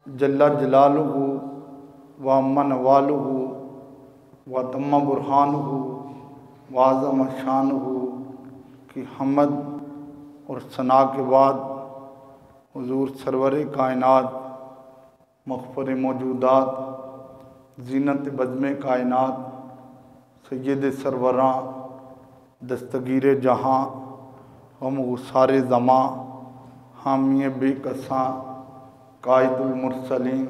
जल्ला जलालुहु व अम्मन वालुहु व तम्मा बुरहानुहु व आज़म शानुहु की हमद और सना के बाद हुजूर सरवर कायनात मग़फ़िर मौजूदात ज़ीनत बज़्म कायनात सय्यद सरवरां दस्तगीर जहाँ हम गुसारे ज़मां हामी बेकसां कायदुल मुरसलीन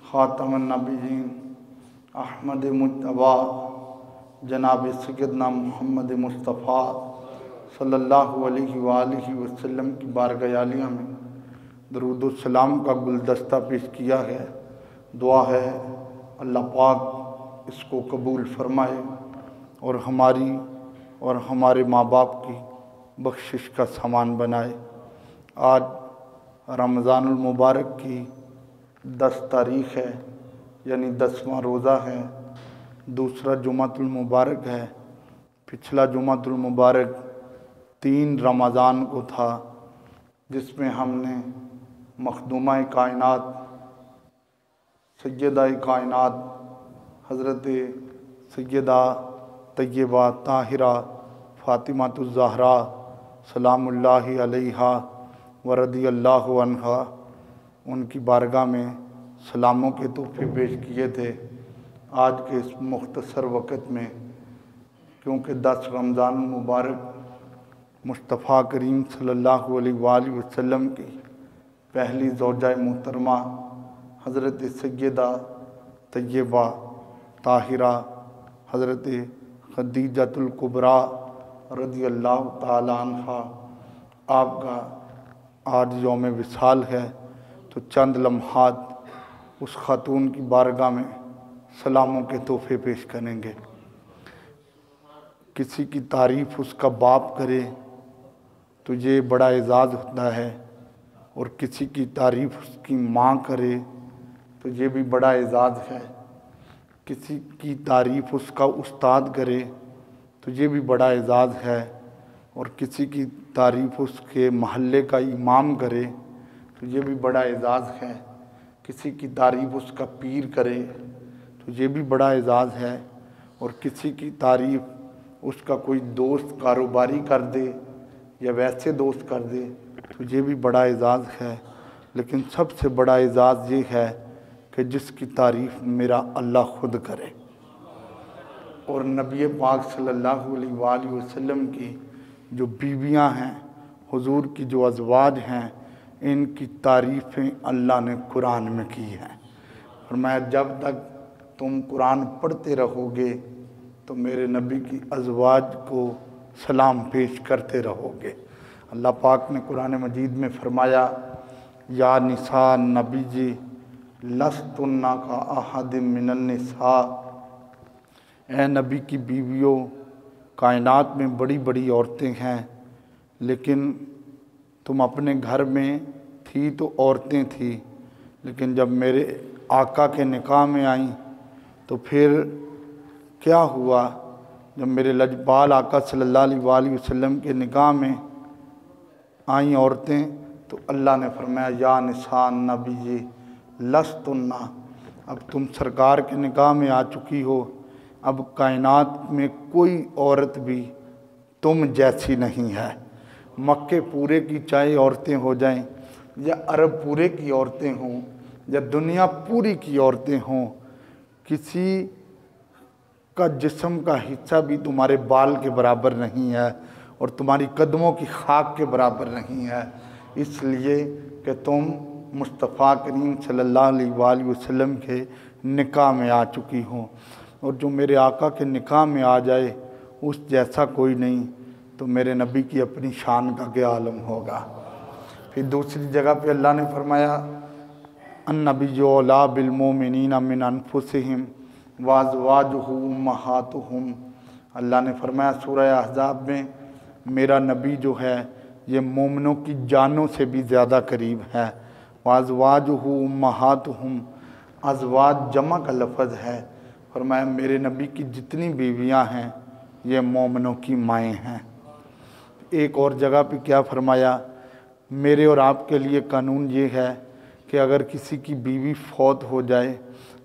ख़ातमुन नबिय्यीन अहमद मुज्तबा जनाब सैयदना मुहम्मद मुस्तफ़ा सल्लल्लाहु अलैहि वसल्लम की बारगाह आलिया में दरूद व सलाम का गुलदस्ता पेश किया है। दुआ है अल्लाह पाक इसको कबूल फरमाए और हमारी और हमारे माँ बाप की बख्शिश का सामान बनाए। आज रमज़ानुल मुबारक की 10 तारीख़ है, यानी 10वां रोज़ा है। दूसरा जुमातुल मुबारक है। पिछला जुमातुल मुबारक 3 रमज़ान को था, जिसमें हमने मखदूमा कायनात सय्यदा कायनात हज़रत सय्यदा तय्यबा ताहिरा फ़ातिमातुज़ ज़हरा सलामुल्लाहि अलैहा व रदियल्लाहु अन्हा उनकी बारगाह में सलामों के तोहफ़े पेश किए थे। आज के इस मुख्तसर वक़्त में, क्योंकि 10 रमज़ान मुबारक मुस्तफ़ा करीम सल्लल्लाहु अलैहि वसल्लम की पहली ज़ौजा मोहतरमा हज़रत सय्यदा तय्यबा ताहिरा हज़रत खदीजतुल कुबरा रज़ियल्लाहु ताला अन्हा आपका आज यौम विसाल है, तो चंद लम्हात उस खातून की बारगाह में सलामों के तोहफ़े पेश करेंगे। किसी की तारीफ़ उसका बाप करे तो ये बड़ा एज़ाज़ होता है, और किसी की तारीफ़ उसकी माँ करे तो ये भी बड़ा एज़ाज़ है। किसी की तारीफ़ उसका उस्ताद करे तो ये भी बड़ा एज़ाज़ है, और किसी की तारीफ़ उसके महल्ले का इमाम करे तो ये भी बड़ा एज़ाज़ है। किसी की तारीफ़ उसका पीर करे तो ये भी बड़ा एज़ाज़ है, और किसी की तारीफ़ उसका कोई दोस्त कारोबारी कर दे या वैसे दोस्त कर दे तो ये भी बड़ा एज़ाज़ है। लेकिन सबसे बड़ा एज़ाज़ ये है कि जिसकी तारीफ़ मेरा अल्लाह ख़ुद करे। और नबी पाक सल्लल्लाहु अलैहि वसल्लम की जो बीवियां हैं, हुजूर की जो अज़वाज हैं, इनकी तारीफ़ें अल्लाह ने कुरान में की हैं। और मैं जब तक तुम कुरान पढ़ते रहोगे तो मेरे नबी की अज़वाज को सलाम पेश करते रहोगे। अल्लाह पाक ने कुरान मजीद में फ़रमाया, या निसा नबी जी लस्तुन्ना का अहदिम मिनन निसा, ए नबी की बीवियों, कायनात में बड़ी बड़ी औरतें हैं, लेकिन तुम अपने घर में थी तो औरतें थी, लेकिन जब मेरे आका के निकाह में आईं तो फिर क्या हुआ? जब मेरे लजपाल आका सल्लल्लाहु अलैहि वसल्लम के निकाह में आईं औरतें तो अल्लाह ने फरमाया, या निसान नबी जी लस्तुन्ना, अब तुम सरकार के निकाह में आ चुकी हो, अब कायनात में कोई औरत भी तुम जैसी नहीं है। मक्के पूरे की चाहे औरतें हो जाएं या अरब पूरे की औरतें हों या दुनिया पूरी की औरतें हों, किसी का जिस्म का हिस्सा भी तुम्हारे बाल के बराबर नहीं है और तुम्हारी कदमों की खाक के बराबर नहीं है, इसलिए कि तुम मुस्तफ़ा करीम सल्लल्लाहु अलैहि वसल्लम के निकाह में आ चुकी हो। और जो मेरे आका के निकाह में आ जाए उस जैसा कोई नहीं, तो मेरे नबी की अपनी शान का क्या आलम होगा। फिर दूसरी जगह पे अल्लाह ने फरमाया, अन्नबिय्यु औला बिल मोमिनीना मिन अनफुसिहिम व अज़वाजुहु उम्महातुहुम। अल्लाह ने फरमाया सूरह अहज़ाब में, मेरा नबी जो है ये मोमिनों की जानों से भी ज़्यादा करीब है। व अज़वाजुहु उम्महातुहुम, अज़वाज जमा का लफ्ज़ है। फरमाया मेरे नबी की जितनी बीवियां हैं ये मोमिनों की माएँ हैं। एक और जगह पे क्या फरमाया, मेरे और आपके लिए कानून ये है कि अगर किसी की बीवी फौत हो जाए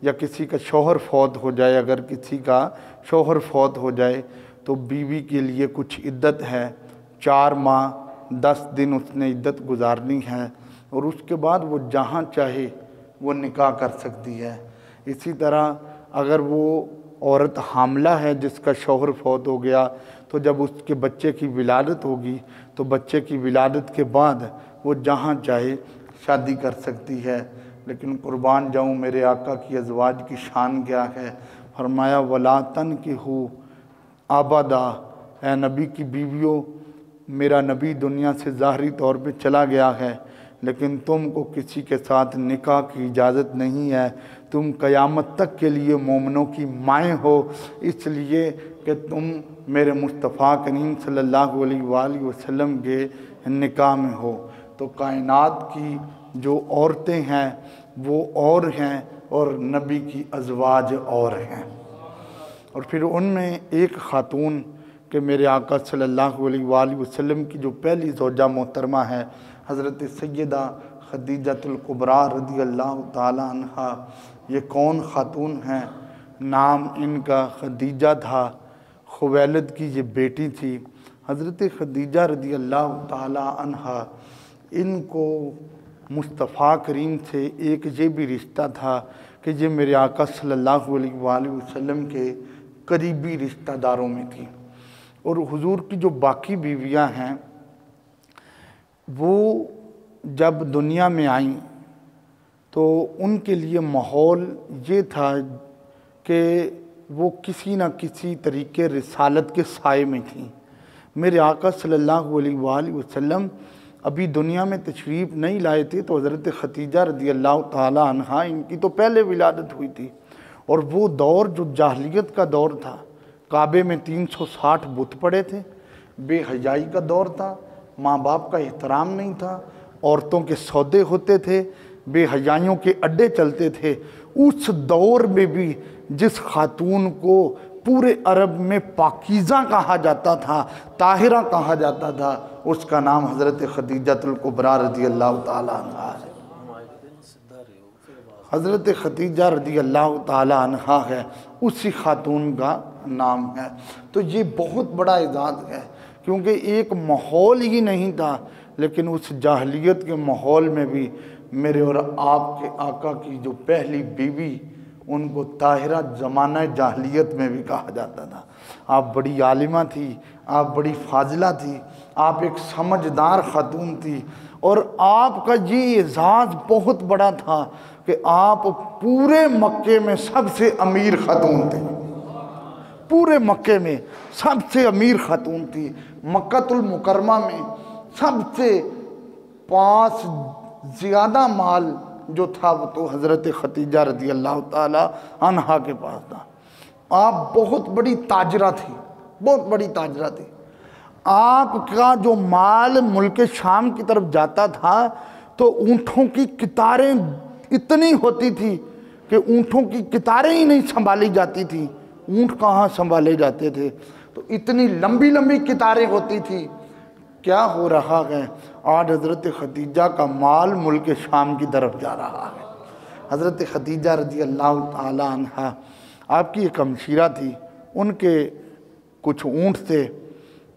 या किसी का शौहर फौत हो जाए, अगर किसी का शौहर फौत हो जाए तो बीवी के लिए कुछ इद्दत है, 4 माह 10 दिन उसने इद्दत गुजारनी है और उसके बाद वो जहाँ चाहे वो निकाह कर सकती है। इसी तरह अगर वो औरत हामला है जिसका शौहर फौत हो गया, तो जब उसके बच्चे की विलादत होगी तो बच्चे की विलादत के बाद वो जहाँ चाहे शादी कर सकती है। लेकिन कुर्बान जाऊँ मेरे आका की अज़वाज की शान क्या है। फरमाया वला तन की हो आबादा, ए नबी की बीवियों, मेरा नबी दुनिया से ज़ाहरी तौर पे चला गया है लेकिन तुमको किसी के साथ निकाह की इजाज़त नहीं है। तुम क़यामत तक के लिए मोमिनों की माएँ हो, इसलिए कि तुम मेरे मुस्तफ़ा करीम सल्लल्लाहु अलैहि वसल्लम के निकाह में हो। तो कायनात की जो औरतें हैं वो और हैं और नबी की अज़वाज और हैं। और फिर उनमें एक ख़ातून कि मेरे आका सल्लल्लाहु अलैहि वसल्लम की जो पहली ज़ौजा मोहतरमा है हज़रत सैयदा खदीजतुल कुबरा रज़ी अल्लाह ताला अन्हा। ये कौन ख़ातून हैं? नाम इनका खदीजा था, खुवैलिद की ये बेटी थी। हज़रत खदीजा रज़ी अल्लाह ताला अन्हा, इनको मुस्तफ़ा करीम से एक ये भी रिश्ता था कि ये मेरे आका सल्लल्लाहु अलैहि वसल्लम के करीबी रिश्तेदारों में थी। और हुजूर की जो बाकी बीवियां हैं वो जब दुनिया में आईं तो उनके लिए माहौल ये था कि वो किसी न किसी तरीके रिसालत के साए में थी। मेरे आका सल्लल्लाहु अलैहि वसल्लम अभी दुनिया में तशरीफ़ नहीं लाए थे तो हज़रत खदीजा रज़ी अल्लाह ताला अन्हा, इनकी तो पहले विलादत हुई थी। और वो दौर जो जाहलियत का दौर था, काबे में 360 बुत पड़े थे, बेहयाई का दौर था, माँ बाप का एहतराम नहीं था, औरतों के सौदे होते थे, बेहयाइयों के अड्डे चलते थे। उस दौर में भी जिस खातून को पूरे अरब में पाकीज़ा कहा जाता था, ताहिरा कहा जाता था, उसका नाम हज़रत खदीजतुल कुबरा रज़ी अल्लाह ताला अन्हा है। हज़रत खदीजा रज़ी अल्लाह ताला अन्हा है, उसी खातून का नाम है। तो ये बहुत बड़ा एजाज़ है क्योंकि एक माहौल ही नहीं था, लेकिन उस जाहलियत के माहौल में भी मेरे और आपके आका की जो पहली बीवी, उनको ताहिरा ज़माना जाहलियत में भी कहा जाता था। आप बड़ी आलिमा थी, आप बड़ी फाजिला थी, आप एक समझदार खातून थी और आपका ये एजाज़ बहुत बड़ा था कि आप पूरे मक्के में सबसे अमीर खातून थे। पूरे मक्के में सबसे अमीर खातून थी। मक्कातुल मुकरमा में सबसे 5 ज़्यादा माल जो था वो तो हज़रत खदीजा रज़ी अल्लाह ताला अन्हा के पास था। आप बहुत बड़ी ताजरा थी, बहुत बड़ी ताजरा थी। आपका जो माल मुल्क शाम की तरफ जाता था तो ऊँटों की कितारें इतनी होती थी कि ऊँटों की कितारें ही नहीं संभाली जाती थी। ऊँट कहाँ संभाले जाते थे, तो इतनी लंबी लंबी कितारें होती थी। क्या हो रहा है, आज हज़रत खदीजा का माल मुल्क शाम की तरफ जा रहा है। हज़रत खदीजा रज़ी अल्लाह ताला अन्हा, आपकी एक हमशीरा थी, उनके कुछ ऊँट थे।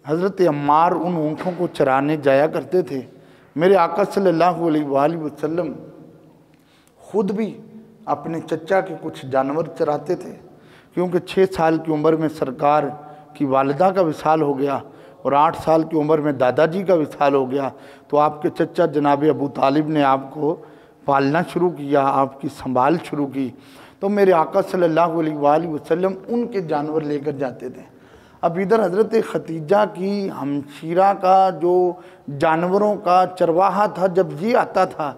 हज़रत अम्मार उन ऊँटों को चराने जाया करते थे। मेरे आका सल्लल्लाहु अलैहि वसल्लम ख़ुद भी अपने चचा के कुछ जानवर चराते थे, क्योंकि 6 साल की उम्र में सरकार की वालिदा का विसाल हो गया और 8 साल की उम्र में दादाजी का विसाल हो गया। तो आपके चचा जनाब अबू तालिब ने आपको पालना शुरू किया, आपकी संभाल शुरू की। तो मेरे आका सल्लल्लाहु अलैहि वसल्लम उनके जानवर लेकर जाते थे। अब इधर हज़रत खदीजा की हमशीरा का जो जानवरों का चरवाहा था, जब ये आता था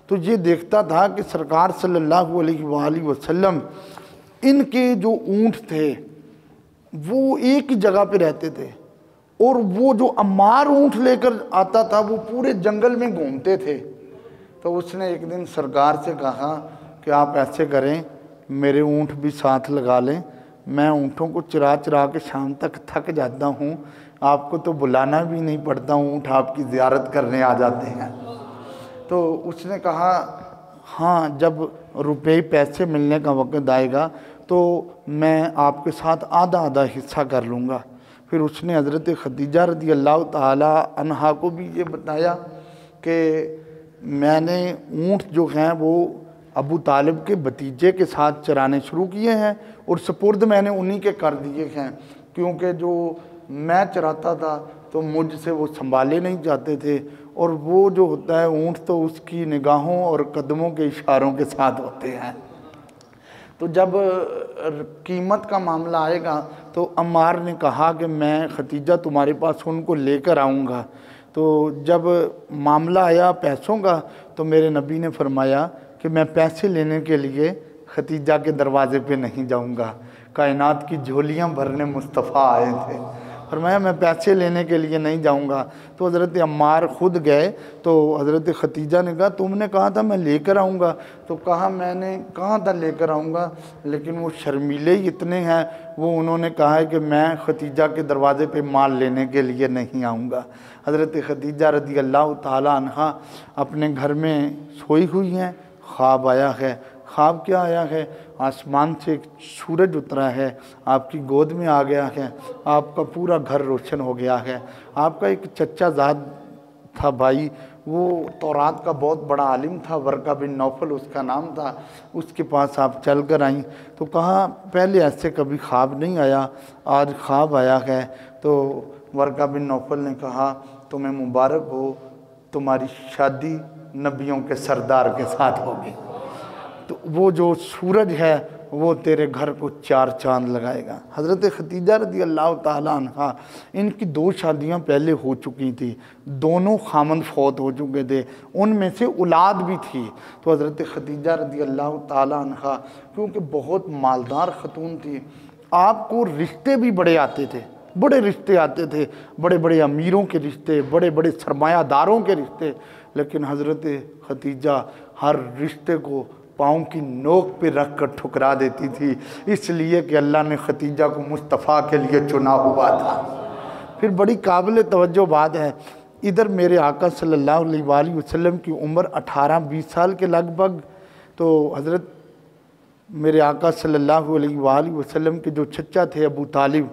तो ये देखता था कि सरकार सल्लल्लाहु अलैहि वसल्लम, इनके जो ऊँट थे वो एक ही जगह पे रहते थे और वो जो अम्मार ऊँट लेकर आता था वो पूरे जंगल में घूमते थे। तो उसने एक दिन सरकार से कहा कि आप ऐसे करें, मेरे ऊँट भी साथ लगा लें, मैं ऊँटों को चरा चरा के शाम तक थक जाता हूँ, आपको तो बुलाना भी नहीं पड़ता, ऊँट आपकी ज़ियारत करने आ जाते हैं। तो उसने कहा हाँ जब रुपए पैसे मिलने का वक़्त आएगा तो मैं आपके साथ आधा आधा हिस्सा कर लूँगा। फिर उसने हज़रत खदीजा रज़ी अल्लाह ताला अन्हा को भी ये बताया कि मैंने ऊँट जो हैं वो अबू तालिब के भतीजे के साथ चराने शुरू किए हैं और सपुर्द मैंने उन्हीं के कर दिए हैं, क्योंकि जो मैं चराता था तो मुझसे वो संभाले नहीं जाते थे, और वो जो होता है ऊँट तो उसकी निगाहों और कदमों के इशारों के साथ होते हैं। तो जब कीमत का मामला आएगा तो अम्मार ने कहा कि मैं खदीजा तुम्हारे पास उनको लेकर आऊँगा। तो जब मामला आया पैसों का तो मेरे नबी ने फरमाया कि मैं पैसे लेने के लिए खदीजा के दरवाज़े पे नहीं जाऊँगा, कायनात की झोलियाँ भरने मुस्तफ़ा आए थे, फरमाया मैं पैसे लेने के लिए नहीं जाऊँगा। तो हज़रत अम्मार ख़ुद गए तो हज़रत खदीजा ने कहा तुमने कहा था मैं लेकर आऊँगा, तो कहा मैंने कहा था लेकर आऊँगा, लेकिन वो शर्मीले ही इतने हैं, वो उन्होंने कहा है कि मैं खदीजा के दरवाज़े पे माल लेने के लिए नहीं आऊँगा। हज़रत खदीजा रज़ी अल्लाह ताला अन्हा अपने घर में सोई हुई हैं, ख्वाब आया है। ख्वाब क्या आया है? आसमान से एक सूरज उतरा है, आपकी गोद में आ गया है, आपका पूरा घर रोशन हो गया है। आपका एक चचा ज़ाद था भाई, वो तौरात का बहुत बड़ा आलिम था, वर्का बिन नौफल उसका नाम था, उसके पास आप चल कर आई। तो कहा पहले ऐसे कभी ख्वाब नहीं आया, आज ख्वाब आया है। तो वर्का बिन नौफल ने कहा तुम्हें मुबारक हो, तुम्हारी शादी नबियों के सरदार के साथ होगी। तो वो जो सूरज है वो तेरे घर को 4 चांद लगाएगा। हज़रत खदीजा रज़ी अल्लाह ताला अन्हा, इनकी 2 शादियां पहले हो चुकी थी, दोनों खामंद फौत हो चुके थे, उनमें से औलाद भी थी। तो हज़रत खदीजा रज़ी अल्लाह ताला अन्हा क्योंकि बहुत मालदार खतून थी, आपको रिश्ते भी बड़े आते थे, बड़े रिश्ते आते थे, बड़े बड़े अमीरों के रिश्ते, बड़े बड़े सरमायादारों के रिश्ते, लेकिन हज़रत खदीजा हर रिश्ते को पाँव की नोक पे रख कर ठुकरा देती थी, इसलिए कि अल्लाह ने खदीजा को मुस्तफ़ा के लिए चुना हुआ था। फिर बड़ी काबिल तवज्जो बात है, इधर मेरे आका सल्लल्लाहु अलैहि वसल्लम की उम्र 18-20 साल के लगभग, तो हज़रत मेरे आका सल्लल्लाहु अलैहि वसल्लम के जो चचा थे अबू तालिब,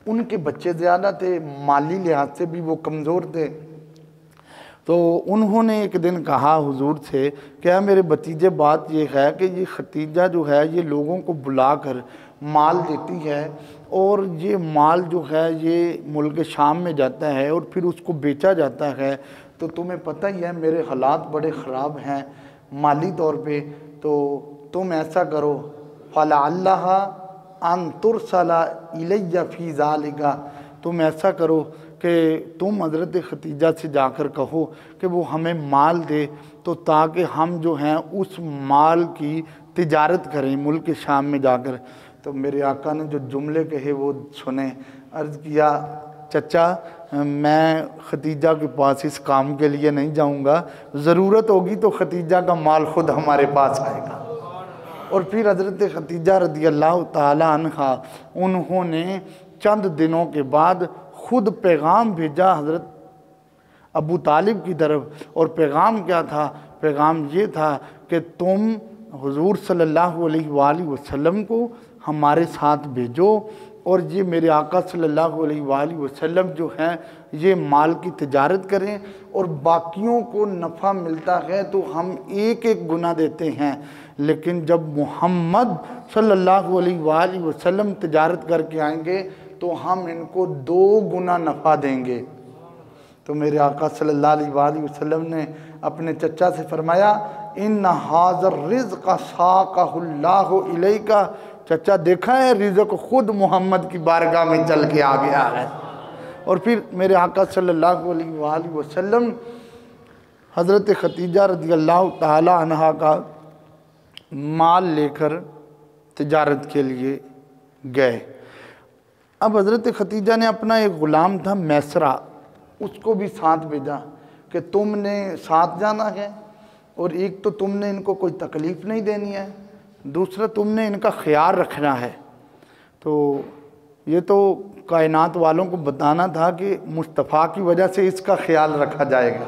उनके बच्चे ज़्यादा थे, माली लिहाज से भी वो कमज़ोर थे। तो उन्होंने एक दिन कहा हुजूर से, क्या मेरे भतीजे बात ये है कि ये खदीजा जो है ये लोगों को बुलाकर माल देती है, और ये माल जो है ये मुल्क शाम में जाता है और फिर उसको बेचा जाता है, तो तुम्हें पता ही है मेरे हालात बड़े ख़राब हैं माली तौर पे, तो तुम ऐसा करो फ़लअल्लाह अन तुरसला इलैया फ़ी ज़ालिका, तुम ऐसा करो कि तुम हज़रत खदीजा से जाकर कहो कि वो हमें माल दे, तो ताकि हम जो हैं उस माल की तिजारत करें मुल्क शाम में जाकर। तो मेरे आका ने जो जुमले कहे वो सुने, अर्ज़ किया चचा मैं खदीजा के पास इस काम के लिए नहीं जाऊंगा, ज़रूरत होगी तो खदीजा का माल ख़ुद हमारे पास आएगा। और फिर हज़रत खदीजा रज़ी अल्लाह ताला अन्हा उन्होंने चंद दिनों के बाद ख़ुद पैगाम भेजा हज़रत अबू तालिब की तरफ, और पैगाम क्या था? पैगाम ये था कि तुम हुज़ूर सल्लल्लाहु अलैहि वसल्लम को हमारे साथ भेजो, और ये मेरे आका सल्लल्लाहु अलैहि वसल्लम जो हैं ये माल की तिजारत करें, और बाकियों को नफ़ा मिलता है तो हम 1-1 गुना देते हैं, लेकिन जब मोहम्मद सल्लल्लाहु अलैहि वसल्लम तिजारत करके आएंगे तो हम इनको 2 गुना नफ़ा देंगे। तो मेरे आका सल्लल्लाहु अलैहि वसल्लम ने अपने चचा से फरमाया इन हाज़र रिज़्क़ साक़हुल्लाहु इलैका, चचा देखा है रिज़्क़ खुद मोहम्मद की बारगाह में चल के आ गया है। और फिर मेरे आका सल्लल्लाहु अलैहि वसल्लम हज़रत खदीजा रज़ी अल्लाह ताला अन्हा का माल लेकर तिजारत के लिए गए। अब हज़रत खदीजा ने अपना एक ग़ुलाम था मैसरा, उसको भी साथ भेजा कि तुमने साथ जाना है, और एक तो तुमने इनको कोई तकलीफ़ नहीं देनी है, दूसरा तुमने इनका ख्याल रखना है। तो ये तो कायनात वालों को बताना था कि मुस्तफ़ा की वजह से इसका ख्याल रखा जाएगा।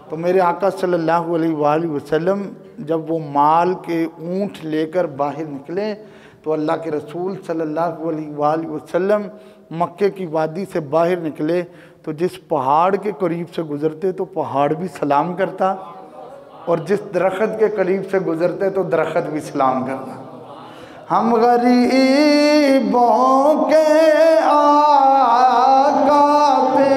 तो मेरे आका सल्लल्लाहु अलैहि वसल्लम जब वो माल के ऊँट लेकर बाहर निकले तो अल्लाह के रसूल सल्लल्लाहु अलैहि वसल्लम मक्के की वादी से बाहर निकले तो जिस पहाड़ के करीब से गुज़रते तो पहाड़ भी सलाम करता, और जिस दरख्त के करीब से गुज़रते तो दरख्त भी सलाम करता। हम गरीबों के आका पे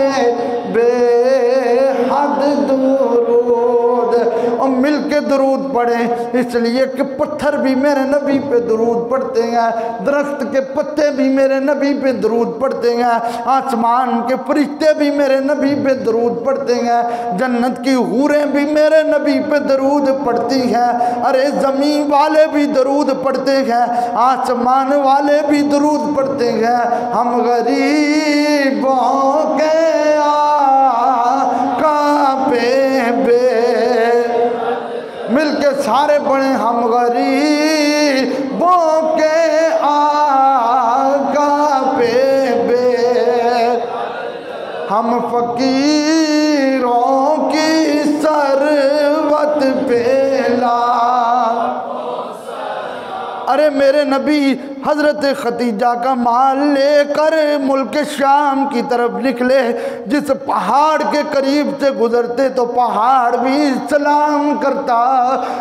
बेहद दुरूद, और मिल के दरूद पढ़े, इसलिए कि पत्थर भी मेरे नबी पे दरूद पढ़ते हैं, दरख्त के पत्ते भी मेरे नबी पे दरूद पढ़ते हैं, आसमान के फरिश्ते भी मेरे नबी पे दरूद पढ़ते हैं, जन्नत की हूरें भी मेरे नबी पे दरूद पढ़ती हैं, अरे ज़मीन वाले भी दरूद पढ़ते हैं, आसमान वाले भी दरूद पढ़ते हैं। हम गरीबों के आका पे मिलके सारे बड़े, हम गरीबों के आका पे हम फकीरों की सरवत पेला। अरे मेरे नबी हज़रत खतीजा का माल लेकर मुल्क शाम की तरफ निकले, जिस पहाड़ के करीब से गुजरते तो पहाड़ भी सलाम करता,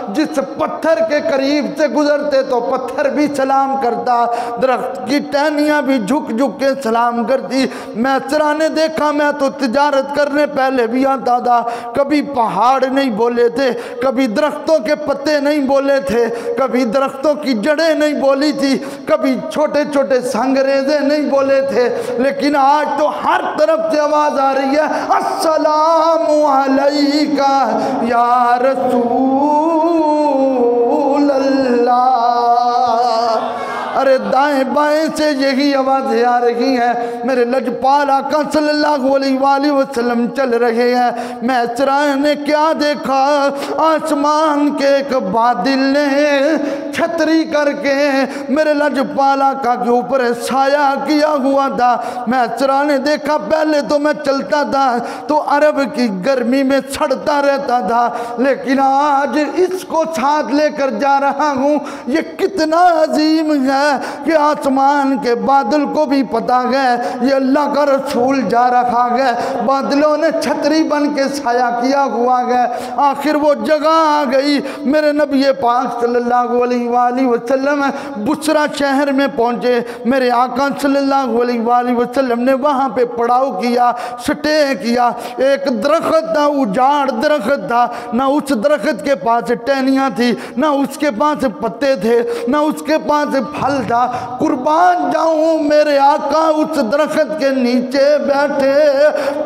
जिस पत्थर के करीब से गुजरते तो पत्थर भी सलाम करता, दरख्त की टहनियाँ भी झुक झुक के सलाम करती। मैसरा ने देखा, मैं तो तिजारत करने पहले भी आता था, कभी पहाड़ नहीं बोले थे, कभी दरख्तों के पत्ते नहीं बोले थे, कभी दरख्तों की जड़ें नहीं बोली थी, कभी छोटे छोटे संगरेजे नहीं बोले थे, लेकिन आज तो हर तरफ से आवाज आ रही है, अस्सलामु अलैका या रसूल अल्लाह। अरे दाएं बाएं से यही आवाज़ें आ रही हैं। मेरे लजपाल आका सल्लल्लाहु अलैहि वसल्लम चल रहे हैं। मैसरा ने क्या देखा, आसमान के एक बादल ने छतरी करके मेरे लजपाल आका के ऊपर साया किया हुआ था। मैसरा ने देखा, पहले तो मैं चलता था तो अरब की गर्मी में सड़ता रहता था, लेकिन आज इसको साथ लेकर जा रहा हूँ। ये कितना अजीम है कि आसमान के बादल को भी पता है ये अल्लाह का रसूल जा रहा है। बादलों ने छतरी बन के साया किया हुआ है। आखिर वो जगह आ गई। मेरे नबी पाक सल्लल्लाहु अलैहि वसल्लम बुसरा शहर में पहुंचे। मेरे आका सल्लल्लाहु अलैहि वसल्लम ने वहां पे पड़ाव किया, स्टे किया। एक दरख्त था, उजाड़ दरख्त था, ना उस दरख्त के पास टहनियाँ थी, ना उसके पास पत्ते थे, ना उसके पास फल था। कुर्बान जाऊं, मेरे आका उस दरख्त के नीचे बैठे,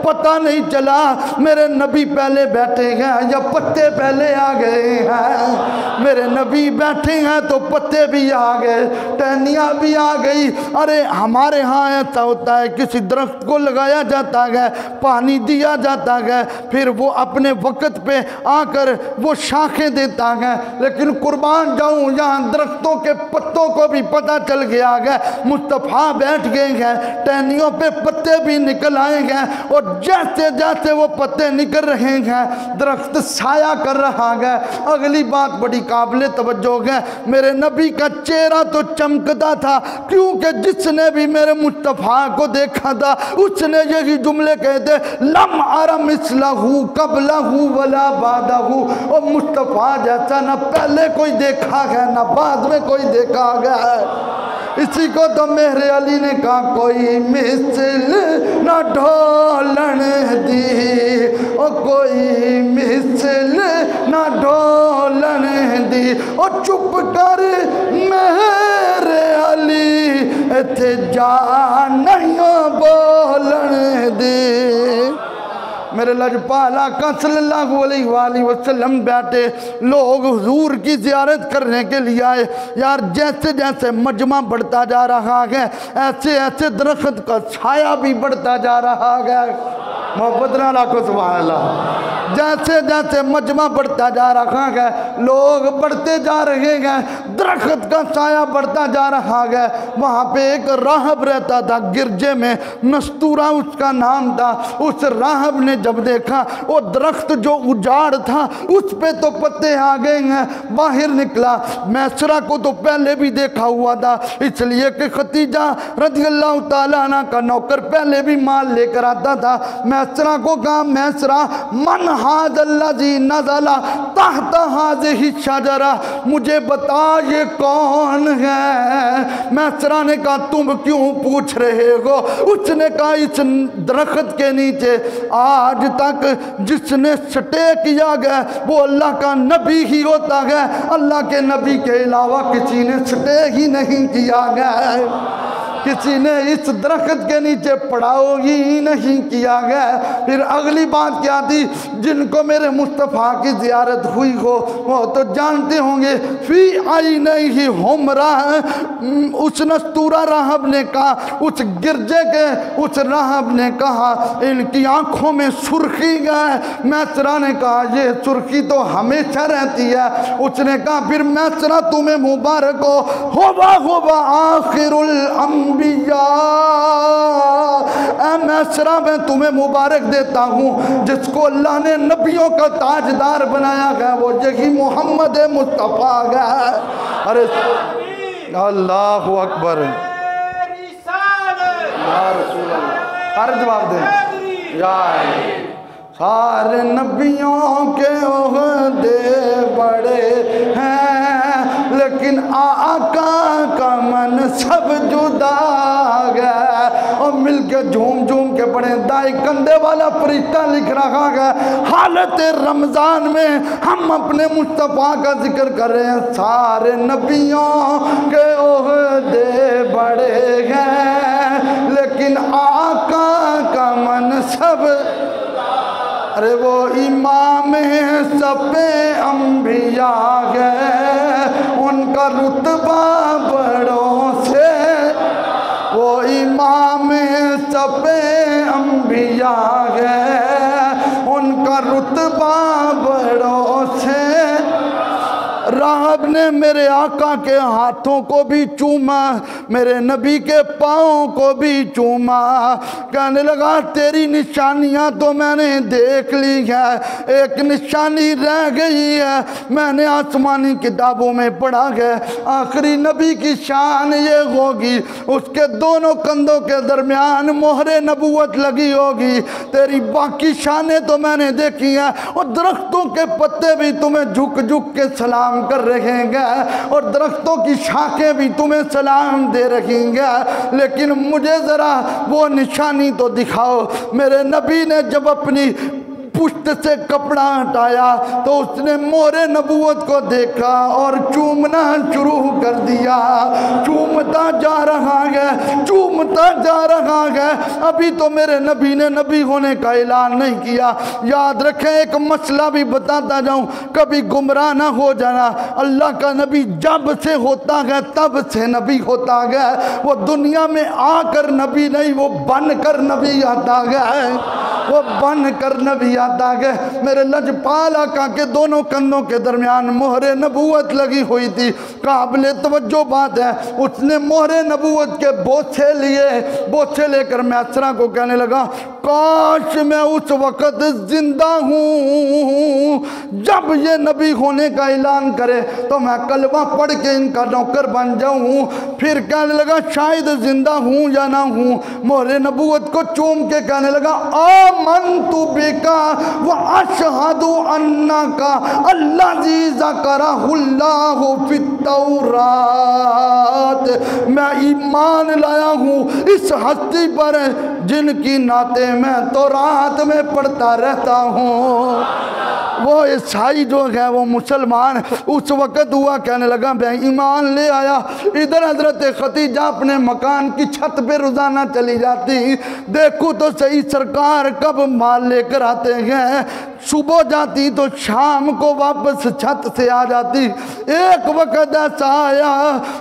पता नहीं चला मेरे नबी पहले बैठे हैं या पत्ते पहले आ गए हैं। मेरे नबी बैठे हैं तो पत्ते भी आ गए, टहनियाँ भी आ गई। अरे हमारे यहाँ ऐसा होता है, किसी दरख्त को लगाया जाता है, पानी दिया जाता है, फिर वो अपने वक्त पे आकर वो शाखें देता है। लेकिन कुर्बान जाऊं, यहाँ दरख्तों के पत्तों को भी पता चल गया है, मुस्तफ़ा बैठ गए हैं, टहनियों पे पत्ते भी निकल आए हैं, और जैसे जैसे वो पत्ते निकल रहे हैं दरख्त साया कर रहा है। अगली बात बड़ी काबिल तवज्जो है, मेरे नबी का चेहरा तो चमकता था, क्योंकि जिसने भी मेरे मुस्तफ़ा को देखा था उसने यही जुमले कहते, लम अरा मिसलहू कबलहू वला बादहू। और मुस्तफ़ा जैसा ना पहले कोई देखा है ना बाद में कोई देखा गया है। इसी को तो मेरे अली ने कहा, कोई मिसल ना ढोलन दी, और कोई मिसल ना ढोलन दी, और चुप कर मेरे अली इत्थे जा नहीं बोलन दी। मेरे लजपाल आका सल्लल्लाहु अलैहि वसल्लम बैठे, लोग हुजूर की ज़ियारत करने के लिए आए। यार जैसे जैसे मजमा बढ़ता जा रहा है, ऐसे ऐसे दरख्त का छाया भी बढ़ता जा रहा है। मोहब्बत ना लाखो सुभान अल्लाह। जैसे जैसे मजमा बढ़ता जा रहा है, लोग बढ़ते जा रहे हैं, दरख्त का साया बढ़ता जा रहा है। वहाँ पे एक राहब रहता था गिरजे में, नस्तूरा उसका नाम था। उस राहब ने जब देखा वो दरख्त जो उजाड़ था उस पे तो पत्ते आ गए हैं, बाहर निकला। मैसरा को तो पहले भी देखा हुआ था, इसलिए कि खतीजा रज़ियल्लाहु ताला अन्हा का नौकर पहले भी माल लेकर आता था। मैसरा को कहा, मैसरा मन हाज़ल्लज़ी नज़ला तहत हाज़िही शजरा, मुझे बता ये कौन है। मैसरा ने कहा तुम क्यों पूछ रहे हो। उसने कहा इस दरख्त के नीचे आज तक जिसने स्टे किया गया वो अल्लाह का नबी ही होता है, अल्लाह के नबी के अलावा किसी ने स्टे ही नहीं किया गया, किसी ने इस दरख्त के नीचे पड़ाव ही नहीं किया गया। फिर अगली बात क्या थी, जिनको मेरे मुस्तफ़ा की ज़ियारत हुई हो वो तो जानते होंगे। फी आई नहीं ही हमरा, उस नस्तूरा राहब ने कहा, उस गिरजे के उस राहब ने कहा इनकी आंखों में सुर्खी है। मैसरा ने कहा ये सुर्खी तो हमेशा रहती है। उसने कहा फिर मैसरा तुम्हें मुबारक होबा आखिरुल अंबिया, मैसरा मैं तुम्हें मुबारक देता हूँ जिसको अल्लाह ने नबियों का ताजदार बनाया गया, वो यही मोहम्मद मुस्तफ़ा है। अरे अल्लाहु अकबर, हर जवाब दें यार। सारे नबियों के ओहदे बड़े हैं लेकिन आका का मन सब जुदा है। और मिलके झूम झूम के पढ़े, दाई कंधे वाला फरिश्ता लिख रहा है हालत रमज़ान में हम अपने मुस्तफ़ा का जिक्र कर रहे हैं। सारे नबियों के ओहदे बड़े हैं लेकिन आका का मन सब, अरे वो इमाम सबे अंबिया है उनका रुतबा बड़ों से, वो इमाम सबे अंबिया है उनका रुतबा बड़ों से। राहब ने मेरे आका के हाथों को भी चूमा, मेरे नबी के पाँव को भी चूमा। कहने लगा तेरी निशानियां तो मैंने देख ली है, एक निशानी रह गई है, मैंने आसमानी किताबों में पढ़ा है आखिरी नबी की शान ये होगी उसके दोनों कंधों के दरमियान मोहरे नबूवत लगी होगी। तेरी बाकी शानें तो मैंने देखी हैं और दरख्तों के पत्ते भी तुम्हें झुक झुक के सलाम कर रहेंगे और दरख्तों की शाखें भी तुम्हें सलाम दे रहेंगे, लेकिन मुझे ज़रा वो निशानी तो दिखाओ। मेरे नबी ने जब अपनी पुष्ट से कपड़ा हटाया तो उसने मोहरे नबूवत को देखा और चूमना शुरू कर दिया। चूमता जा रहा है, चूमता जा रहा है। अभी तो मेरे नबी ने नबी होने का ऐलान नहीं किया। याद रखें एक मसला भी बताता जाऊं, कभी गुमराह ना हो जाना। अल्लाह का नबी जब से होता है तब से नबी होता है, वो दुनिया में आकर नबी नहीं, वो बन कर नबी आता है, वो बन कर नबी आता है। मेरे लजपाल आका के दोनों कंधों के दरमियान मोहरे नबूवत लगी हुई थी। काबिले तवज्जो बात है, उसने मोहरे नबूवत के बोछे लिए, बोछे लेकर मैसरा को कहने लगा काश मैं उस वक़्त जिंदा हूँ जब ये नबी होने का ऐलान करे तो मैं कलमा पढ़ के इनका नौकर बन जाऊँ। फिर कहने लगा शायद जिंदा हूँ या ना हूँ। मोहरे नबूवत को चूम के कहने लगा आमन्तु बिका व अशहदु अन्नका अल्लज़ी ज़करहुल्लाहु फित तौरात, मैं ईमान लाया हूँ इस हस्ती पर जिनकी नाते मैं तौरात में पढ़ता रहता हूँ। वो ईसाई जो है वो मुसलमान उस वक़्त हुआ, कहने लगा मैं ईमान ले आया। इधर हजरत खतीजा अपने मकान की छत पे रोज़ाना चली जाती, देखूँ तो सही सरकार कब माल लेकर आते हैं। सुबह जाती तो शाम को वापस छत से आ जाती। एक वक्त ऐसा आया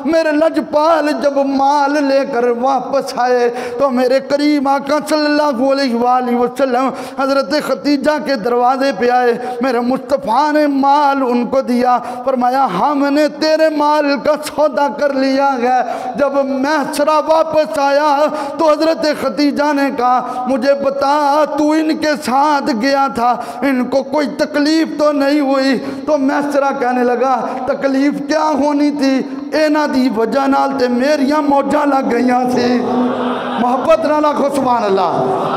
मेरे लजपाल जब माल लेकर वापस आए तो मेरे करीम आका सल्लल्लाहु अलैहि वसल्लम हज़रत खतीजा के दरवाजे पे आए। मेरे मुस्तफ़ा ने माल उनको दिया, फरमाया हमने तेरे माल का सौदा कर लिया है। जब मैसरा वापस आया तो हज़रत खतीजा ने कहा मुझे बता तू इनके साथ गया था, इनको कोई तकलीफ तो नहीं हुई? तो मैसरा कहने लगा तकलीफ क्या होनी थी, इन्हां दी वजह नाल ते मेरियां मौजां लग गईयां सी। मोहब्बत नाल आखो सुभान अल्लाह।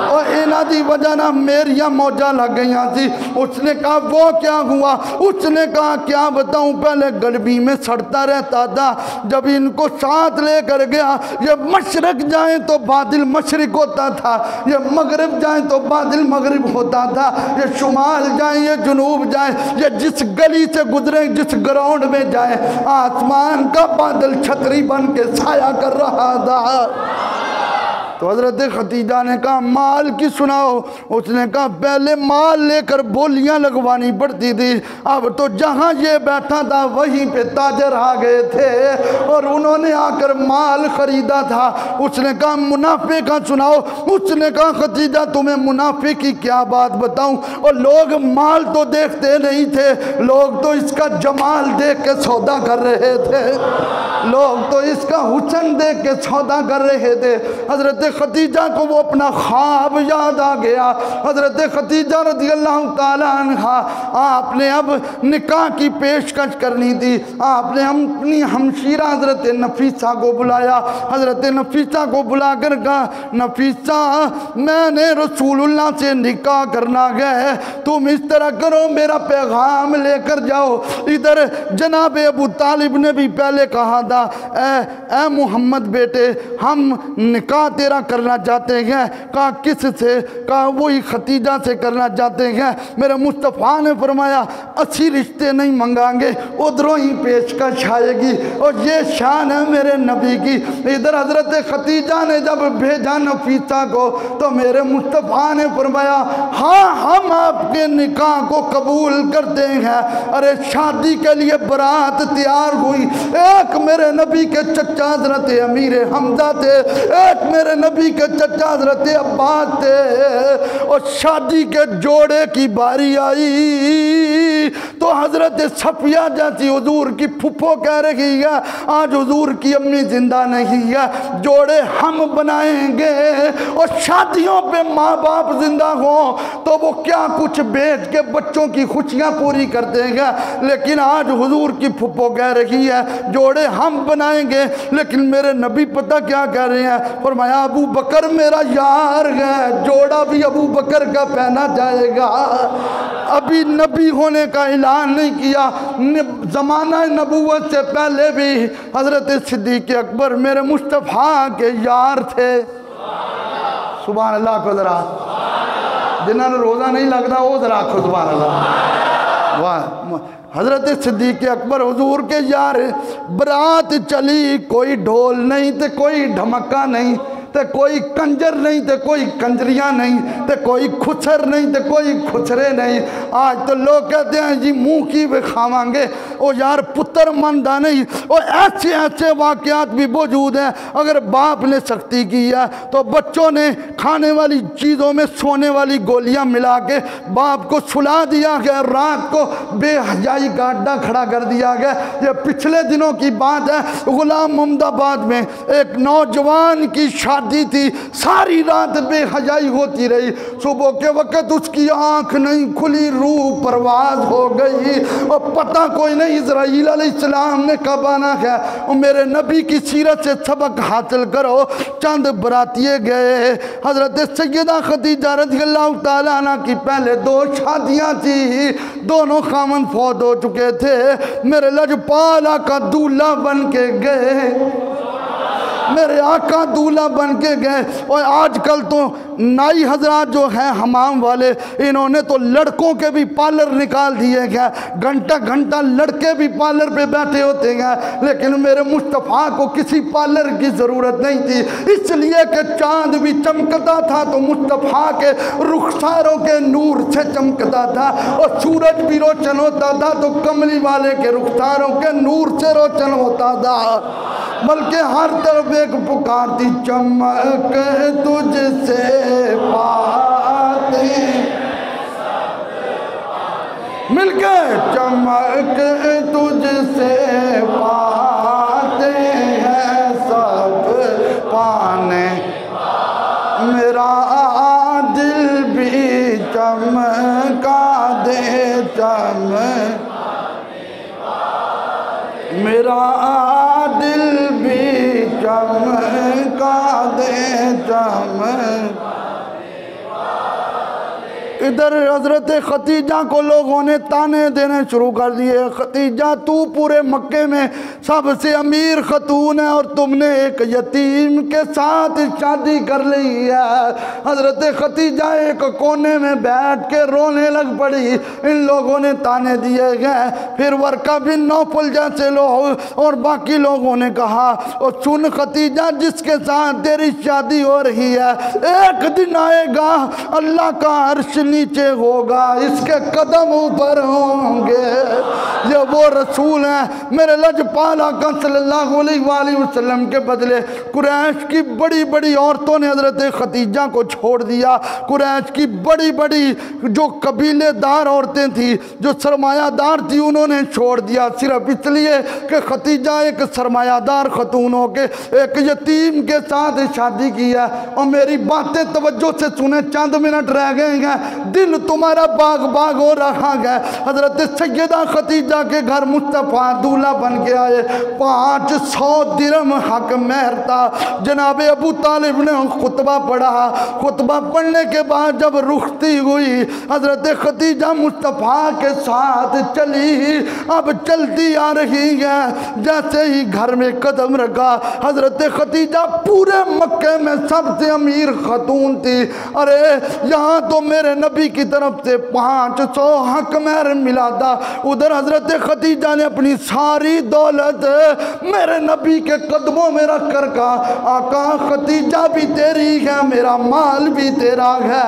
और इन्हां दी वजह नाल मेरियां मौजां लग गईयां सी। उसने कहा वो क्या हुआ? उसने कहा क्या बताऊं, पहले गर्मी में सड़ता रहता था, जब इनको साथ लेकर गया ये मशरक जाए तो बादल मशरक होता था, ये मगरिब जाए तो बादल मगरिब होता था, ये शुमाल जाए ये जुनूब जाए, ये जिस गली से गुजरे जिस ग्राउंड में जाए आसमान का बादल छतरी बन के साया कर रहा था। तो हज़रत खतीजा ने कहा माल की सुनाओ। उसने कहा पहले माल लेकर बोलियां लगवानी पड़ती थी, अब तो जहां ये बैठा था वहीं पे ताजर आ गए थे और उन्होंने आकर माल खरीदा था। उसने कहा मुनाफे का सुनाओ। उसने कहा खतीजा तुम्हें मुनाफे की क्या बात बताऊं, और लोग माल तो देखते नहीं थे, लोग तो इसका जमाल देख के सौदा कर रहे थे, लोग तो इसका हुस्न देख के सौदा कर रहे थे। हज़रत खतीजा को वो अपना ख्वाब याद आ गया। हज़रत खतीजा रज़ियल्लाहु ताला अन्हा आपने अब निकाह की पेशकश करनी थी। आपने अपनी हमशीरा हज़रत नफीसा को बुलाया। हज़रत नफीसा को बुलाकर कहा नफीसा मैंने रसूलुल्लाह से निकाह करना है, तुम इस तरह करो मेरा पैगाम लेकर जाओ। इधर जनाब अबू तालिब ने भी पहले कहा था ए मोहम्मद बेटे हम निकाह तेरा करना चाहते हैं। कहा किस से? कहा वही खतीजा से करना चाहते हैं। मेरे मुस्तफ़ा ने फरमाया अच्छी रिश्ते नहीं मंगाएंगे, उधरों ही पेशकश आएगी, और ये शान है मेरे नबी की। इधर हज़रत खतीजा ने जब भेजा नफीसा को तो मेरे मुस्तफ़ा ने फरमाया हाँ हम आपके निकाह को कबूल करते हैं। अरे शादी के लिए बारात तैयार हुई, एक मेरे नबी के चचा हज़रत अमीर हमजा थे, एक मेरे नबी के चचा हज़रत अब्बास थे, और शादी के जोड़े की बारी आई तो हज़रत सफिया जैसी हुजूर की फुफ्फो कह रही है आज हुजूर की अम्मी जिंदा नहीं है, जोड़े हम बनाएंगे। और शादियों पे माँ बाप जिंदा हो तो वो क्या कुछ बेच के बच्चों की खुशियाँ पूरी करते हैं, लेकिन आज हुजूर की फुफ्फो कह रही है जोड़े हम बनाएंगे। लेकिन मेरे नबी पता क्या कह रहे हैं, फरमाया अबू बकर मेरा यार है, जोड़ा भी अबू बकर का पहना जाएगा। अभी नबी होने का ऐलान नहीं किया, ज़माना नबूवत से पहले भी हज़रत सिद्दीक़ अकबर मेरे मुस्तफ़ा के यार थे। सुभान अल्लाह को ज़रा जिन्होंने रोज़ा नहीं लगता वो ज़रा आखो सुभान अल्लाह। वाह हज़रत सिद्दीक़ अकबर हुजूर के यार। बरात चली, कोई ढोल नहीं तो कोई ढमक्का नहीं, तो कोई कंजर नहीं तो कोई कंजरियाँ नहीं, तो कोई खुसर नहीं तो कोई खुसरे नहीं। आज तो लोग कहते हैं जी मुँह की भी खावांगे, ओ यार पुत्र मनदा नहीं। और ऐसे ऐसे वाक़यात भी मौजूद हैं, अगर बाप ने सख्ती की है तो बच्चों ने खाने वाली चीज़ों में सोने वाली गोलियां मिला के बाप को सुला दिया गया, रात को बेहयाई का अड्डा खड़ा कर दिया गया। ये पिछले दिनों की बात है, गुलाम मोहम्मदाबाद में एक नौजवान की शादी थी, सारी रात बेहयाई होती रही, सुबह के वक़्त उसकी आँख नहीं खुली, रूह परवाज हो गई और पता कोई नहीं इज़राइल अलैहिस्सलाम ने कब आना है। और मेरे नबी की सीरत से सबक हासिल करो। चंद बरातिये गए, हज़रत सैयदा खदीजा रज़ियल्लाहु ताला अन्हा की पहले 2 शादियाँ थी, दोनों खामन फौत हो चुके थे। मेरे लजपाला का दूल्हा बन के गए, मेरे आका दूल्हा बन के गए। और आजकल तो नाई हजरात जो हैं हमाम वाले, इन्होंने तो लड़कों के भी पार्लर निकाल दिए गए, घंटा घंटा लड़के भी पार्लर पे बैठे होते हैं। लेकिन मेरे मुस्तफ़ा को किसी पार्लर की ज़रूरत नहीं थी, इसलिए कि चांद भी चमकता था तो मुस्तफ़ा के रुखसारों के नूर से चमकता था, और सूरज भी रोशन होता था तो कमली वाले के रुखसारों के नूर से रोशन होता था। बल्कि हर तरफ एक पुकारती, चमक तुझसे पाते मिलके, चमक तुझसे पाते हैं सब पाने, मेरा दिल भी चमका दे चमक, मेरा दिल भी चमका दे चमक। इधर हजरत खतीजा को लोगों ने ताने देने शुरू कर दिए, खतीजा तू पूरे मक्के में सबसे अमीर खतून है और तुमने एक यतीम के साथ शादी कर ली है। हजरत खतीजा एक कोने में बैठ के रोने लग पड़ी। इन लोगों ने ताने दिए गए। फिर वर्का बिन नौफल जैसे लोग और बाकी लोगों ने कहा, और सुन खतीजा, जिसके साथ तेरी शादी हो रही है, एक दिन आएगा अल्लाह का अर्श नीचे होगा, इसके कदम ऊपर होंगे। ये वो रसूल हैं मेरे लजपाल आका सल्लल्लाहु अलैहि वसल्लम के बदले कुरैश की बड़ी बड़ी औरतों ने हजरत खतीजा को छोड़ दिया। कुरैश की बड़ी बड़ी जो कबीलेदार औरतें थी, जो सरमायादार थी, उन्होंने छोड़ दिया सिर्फ इसलिए कि खतीजा एक सरमायादार खतून हो के एक यतीम के साथ शादी की है। और मेरी बातें तवज्जो से सुने, चंद मिनट रह गए हैं, दिल तुम्हारा बाग बाग हो रहा है। हजरत सैयदा खतीजा के घर मुस्तफ़ा दूल्हा बन के आए। 500 दिरहम हक मेहर था। जनाब अबू तालिब ने खुतबा पढ़ा। खुतबा पढ़ने के बाद जब रुखती हुई, हजरत खतीजा मुस्तफ़ा के साथ चली। अब चलती आ रही है, जैसे ही घर में कदम रखा, हजरत खतीजा पूरे मक्के में सबसे अमीर खतून थी। अरे यहाँ तो मेरे नबी की तरफ से 500 हक मेहर मिला था, उधर हजरत खतीजा ने अपनी सारी दौलत मेरे नबी के कदमों में रख कर कहा, आका खतीजा भी तेरी है, मेरा माल भी तेरा है।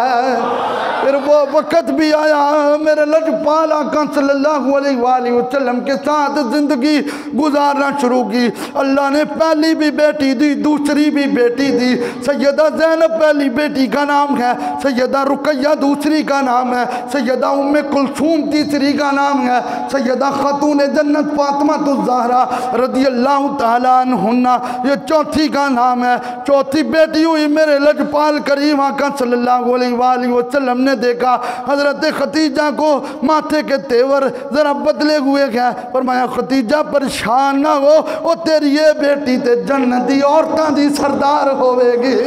फिर वो वक़्त भी आया, मेरे लजपाल आका सल्लल्लाहु अलैहि वसल्लम के साथ ज़िंदगी गुजारना शुरू की। अल्लाह ने पहली भी बेटी दी, दूसरी भी बेटी दी। सैयदा ज़ैनब पहली बेटी का नाम है, सैयदा रुकैया दूसरी का नाम है, सैयदा उम्मे कुलसूम तीसरी का नाम है, सैयदा खातून जन्नत फातिमा ज़हरा रदियल्लाहु ताला अन्हुन्ना ये चौथी का नाम है। चौथी बेटी हुई मेरे लजपाल करीम आका सल्लल्लाहु अलैहि वसल्लम ने देखा हजरत खतीजा को माथे के तेवर जरा बदले हुए हैं। फरमाया खतीजा परेशान ना हो, वो तेरी ये बेटी ते जन्नती औरतां दी सरदार होवेगी।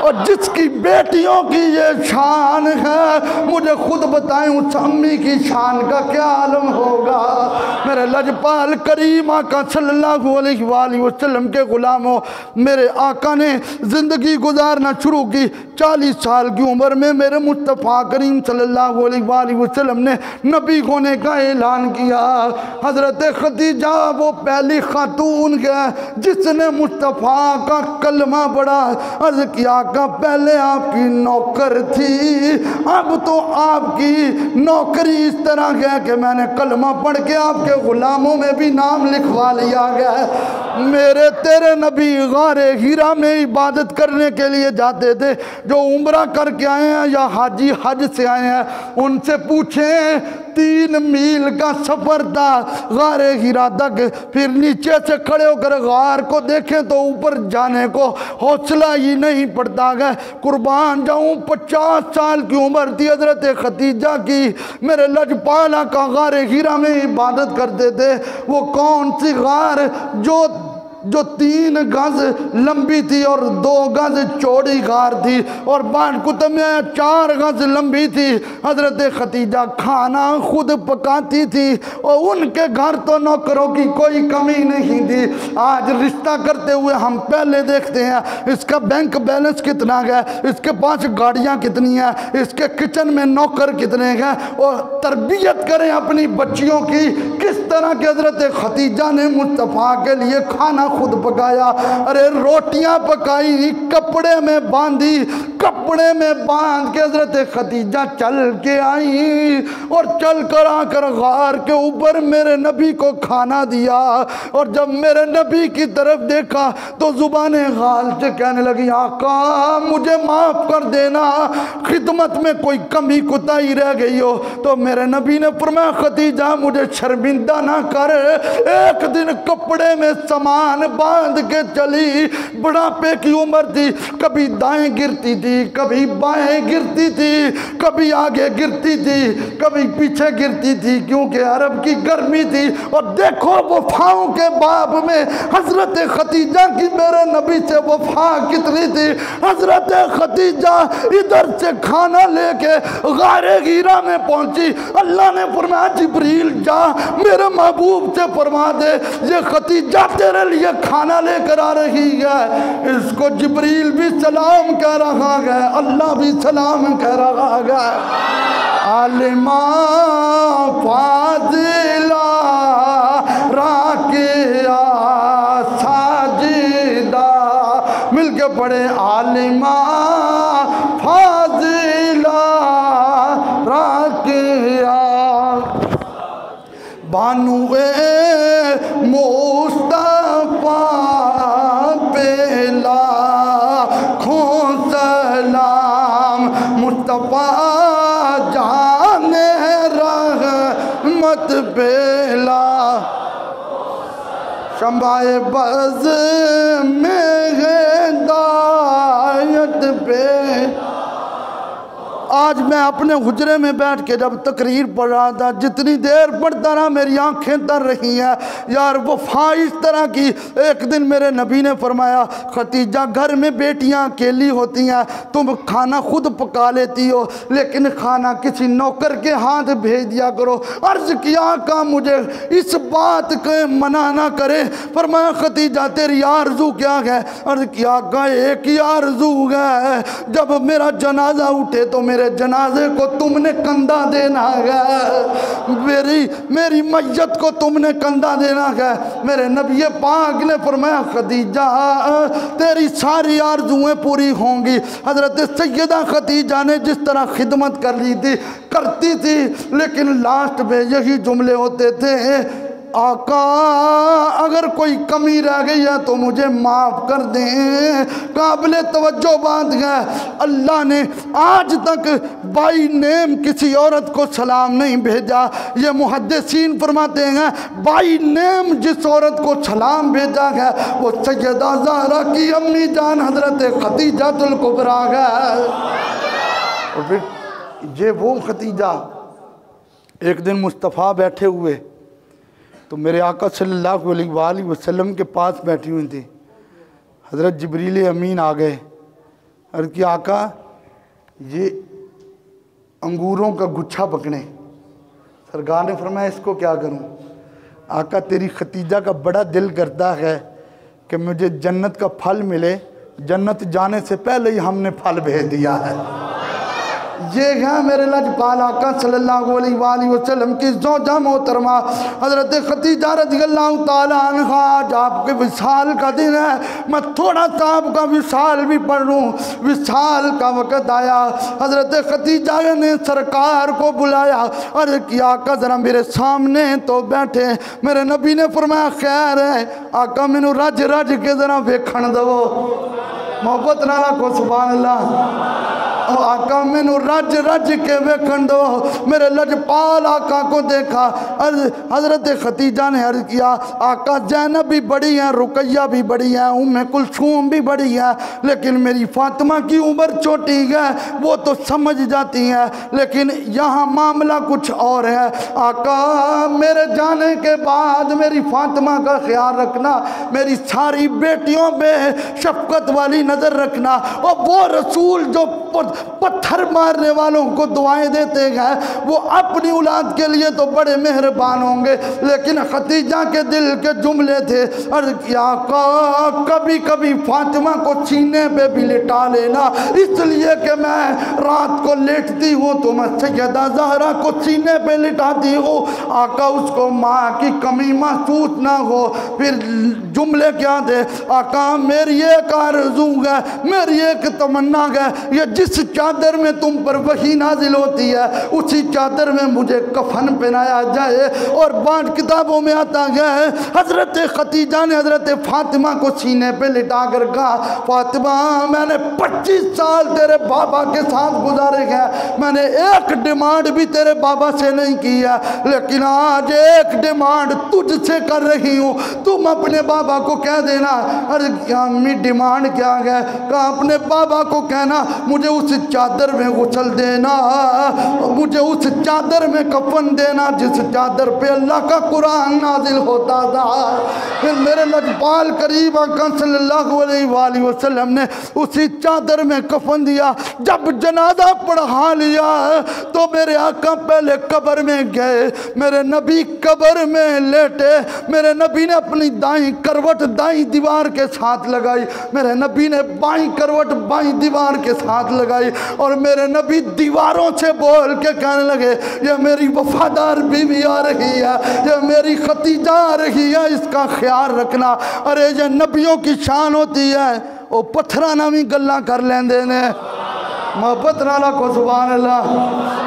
और जिसकी बेटियों की ये शान है, मुझे खुद बताएं उस अम्मी की शान का क्या आलम होगा। मेरे लजपाल करीम आका सल्लल्लाहु अलैहि वसल्लम के गुलामों, मेरे आका ने ज़िंदगी गुजारना शुरू की। 40 साल की उम्र में मेरे मुस्तफ़ा करीम सल्लल्लाहु अलैहि वसल्लम ने नबी होने का ऐलान किया। हज़रत खदीजा वो पहली खातून है जिसने मुस्तफ़ा का कलमा पढ़ा। अर्ज़ किया का पहले आपकी नौकर थी, अब तो आपकी नौकरी इस तरह है कि मैंने कलमा पढ़ के आपके गुलामों में भी नाम लिखवा लिया गया। मेरे तेरे नबी गारे हीरा में इबादत करने के लिए जाते थे। जो उम्रा करके आए हैं या हाजी हज से आए हैं, उनसे पूछें 3 मील का सफर था गारे हीरा तक। फिर नीचे से खड़े होकर गार को देखें तो ऊपर जाने को हौसला ही नहीं पड़ता है। कुर्बान जाऊं 50 साल की उम्र थी हजरत खतीजा की। मेरे लजपाला का गारे हीरा में इबादत करते थे। वो कौन सी गार जो जो 3 गज लंबी थी और 2 गज चौड़ी गार थी और बाण कुतुब में 4 गज लंबी थी। हजरत खतीजा खाना खुद पकाती थी और उनके घर तो नौकरों की कोई कमी नहीं थी। आज रिश्ता करते हुए हम पहले देखते हैं इसका बैंक बैलेंस कितना है, इसके पास गाड़ियां कितनी हैं, इसके किचन में नौकर कितने हैं, और तरबियत करें अपनी बच्चियों की। किस तरह के हजरत खतीजा ने मुस्तफ़ा के लिए खाना खुद पकाया। अरे रोटियां पकाई, कपड़े में बांधी, कपड़े में बांध के हजरत खतीजा चल के आई और चल कर आकर गार के ऊपर मेरे नबी को खाना दिया। और जब मेरे नबी की तरफ देखा तो जुबाने गाल से कहने लगी, आका मुझे माफ कर देना, खिदमत में कोई कमी कुताही रह गई हो। तो मेरे नबी ने फरमाया, खतीजा मुझे शर्मिंदा ना कर। एक दिन कपड़े में सामान बांध के चली, बुढ़ापे की उम्र थी, कभी दाएं गिरती थी, कभी बाएं गिरती थी, कभी आगे गिरती थी, कभी पीछे गिरती थी, क्योंकि अरब की गर्मी थी। और देखो वफाओं के बाब में हजरत खतीजा की मेरे नबी से वफा कितनी थी। हजरत खतीजा इधर से खाना लेके गारे हीरा में पहुंची। अल्लाह ने फरमाया, जिब्रील जा मेरे महबूब से फरमा दे ये खतीजा तेरे लिए खाना लेकर आ रही है। इसको जिब्रील भी सलाम कह रहा है, अल्लाह भी सलाम कह रहा है। आलिमा फाजिला राकिया साजिदा, मिलके पढ़े आलिमा फाजिला राकिया बानुए मुस्तफा पेला खो सलाम, मुस्तफा जाने रहमत पेला, शम्बाए बज़ में हिदायत पे। आज मैं अपने हुजरे में बैठ के जब तकरीर पढ़ रहा था, जितनी देर पढ़ता रहा मेरी आंखें तर रही हैं। यार वफा इस तरह की। एक दिन मेरे नबी ने फरमाया, खतीजा घर में बेटियां अकेली होती हैं, तुम खाना खुद पका लेती हो, लेकिन खाना किसी नौकर के हाथ भेज दिया करो। अर्ज किया का मुझे इस बात के मना ना करे। फरमाया, खतीजा तेरी आरजू क्या है? अर्ज किया का एक ही आरजू है, जब मेरा जनाजा उठे तो मेरे जनाजे को तुमने कंधा देना है, मेरी मैयत को तुमने कंधा देना है। मेरे नबी पाक ने फरमाया, खदीजा तेरी सारी आरज़ुएं पूरी होंगी। हजरत सैयदा खदीजा ने जिस तरह खिदमत कर ली थी, करती थी, लेकिन लास्ट में यही जुमले होते थे, आका अगर कोई कमी रह गई है तो मुझे माफ़ कर दें। काबिल तवज्जो बात है, अल्लाह ने आज तक बाई नेम किसी औरत को सलाम नहीं भेजा। ये मुहद्दिसीन फरमाते हैं, बाई नेम जिस औरत को सलाम भेजा है वो सैयदा ज़हरा की अम्मी जान हज़रत खदीजातुल कुबरा है। और फिर ये वो खदीजा, एक दिन मुस्तफ़ा बैठे हुए तो मेरे आका सल्लल्लाहु अलैहि वसल्लम के पास बैठी हुई थी। हज़रत जिब्रील अमीन आ गए और कि आका ये अंगूरों का गुच्छा पकड़े। सरकार ने फरमाया, इसको क्या करूं? आका तेरी खतीजा का बड़ा दिल करता है कि मुझे जन्नत का फल मिले, जन्नत जाने से पहले ही हमने फल भेज दिया है। ये है मेरे लजपाल आका सल्लल्लाहु अलैहि वसल्लम की ज़ौजा मोहतरमा हज़रत खदीजा रज़ियल्लाहु ताला अन्हा। आज आपके विसाल का दिन है, मैं थोड़ा सा आपका विसाल भी पढ़ लूँ। विसाल का वक़्त आया, हज़रत खदीजा ने सरकार को बुलाया और किया, आका ज़रा मेरे सामने तो बैठे। मेरे नबी ने फरमाया, खैर है आका, मैनू रज रज के ज़रा वेखण दवो। मोहब्बत नाल आखो सुभान अल्लाह। आका मैनू रज रज के वेखन दो। मेरे लजपाल आका को देखा। हजरत खतीजा ने अर्ज किया आका ज़ैनब भी बड़ी है, रुकैया भी बड़ी है, उम्मे कुलसूम भी बड़ी है, लेकिन मेरी फातिमा की उम्र छोटी है, वो तो समझ जाती है, लेकिन यहाँ मामला कुछ और है। आका मेरे जाने के बाद मेरी फातिमा का ख्याल रखना, मेरी सारी बेटियों पे शफकत वाली नज़र रखना। और वो रसूल जो पत्थर मारने वालों को दुआएं देते हैं, वो अपनी औलाद के लिए तो बड़े मेहरबान होंगे, लेकिन खतीजा के दिल के जुमले थे। अर्ज़ किया कभी कभी फातिमा को सीने पे भी लिटा लेना, इसलिए कि मैं रात को लेटती हूँ तो मैं सैयदा ज़हरा को सीने पे लिटाती हूँ, आका उसको माँ की कमी महसूस ना हो। फिर जुमले क्या थे? आका मेरी एक आरज़ू है, मेरी एक तमन्ना है, ये जिस चादर में तुम पर वही नाजिल होती है उसी चादर में मुझे कफन पहनाया जाए। और बाँट किताबों में आता है हज़रत खतीजा ने हज़रत फातिमा को सीने पे लिटा कर कहा फातिमा मैंने 25 साल तेरे बाबा के साथ गुजारे हैं, मैंने एक डिमांड भी तेरे बाबा से नहीं की है, लेकिन आज एक डिमांड तुझसे कर रही हूँ, तुम अपने बाबा को कह देना। अरे अम्मी डिमांड क्या है? कहा अपने बाबा को कहना मुझे उस चादर में गुसल देना, मुझे उस चादर में कफन देना जिस चादर पे अल्लाह का कुरान नाजिल होता था। फिर मेरे लजपाल करीब आका सल्लल्लाहु अलैहि वसल्लम ने उसी चादर में कफन दिया। जब जनाजा पढ़ा लिया तो मेरे आका पहले कब्र में गए, मेरे नबी कब्र में लेटे, मेरे नबी ने अपनी दाई करवट दाई दीवार के साथ लगाई, मेरे नबी ने बाई करवट बाई दीवार के साथ लगाई, और मेरे नबी दीवारों से बोल के कहने लगे ये मेरी वफादार बीवी आ रही है, ये मेरी खतीजा आ रही है, इसका ख्याल रखना। अरे ये नबियों की शान होती है, वो पत्थर ना भी गल्ला कर लेंदे ने। मोहब्बत नाला को सुभान अल्लाह।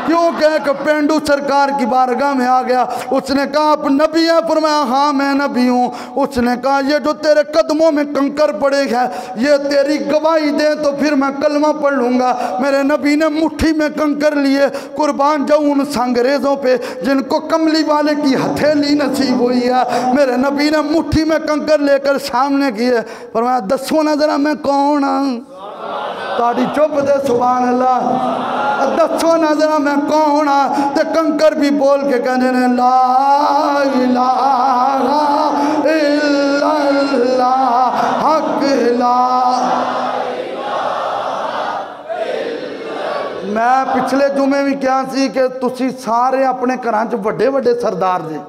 क्योंकि एक पेंडू सरकार की बारगाह में आ गया, उसने कहा आप नबी हैं? फरमाया हाँ मैं नबी हूँ। उसने कहा ये जो तेरे कदमों में कंकर पड़े हैं ये तेरी गवाही दे तो फिर मैं कलमा पढ़ लूँगा। मेरे नबी ने मुट्ठी में कंकर लिए, कुर्बान जाऊँ उन संगरेज़ों पे जिनको कमली वाले की हथेली नसीब हुई है। मेरे नबी ने मुट्ठी में कंकर लेकर सामने किए, फरमाया दसो ना जरा मैं कौन हूँ? ताड़ी चुप दे सुभान अल्लाह। दसो ना जरा मैं कौन हाँ? ते कंकर भी बोल के कहने ने ला इलाहा इल्लल्लाह हक ला। मैं पिछले जुमे भी क्या सी कि तुसी सारे अपने घरां च वड्डे वड्डे सरदार जे,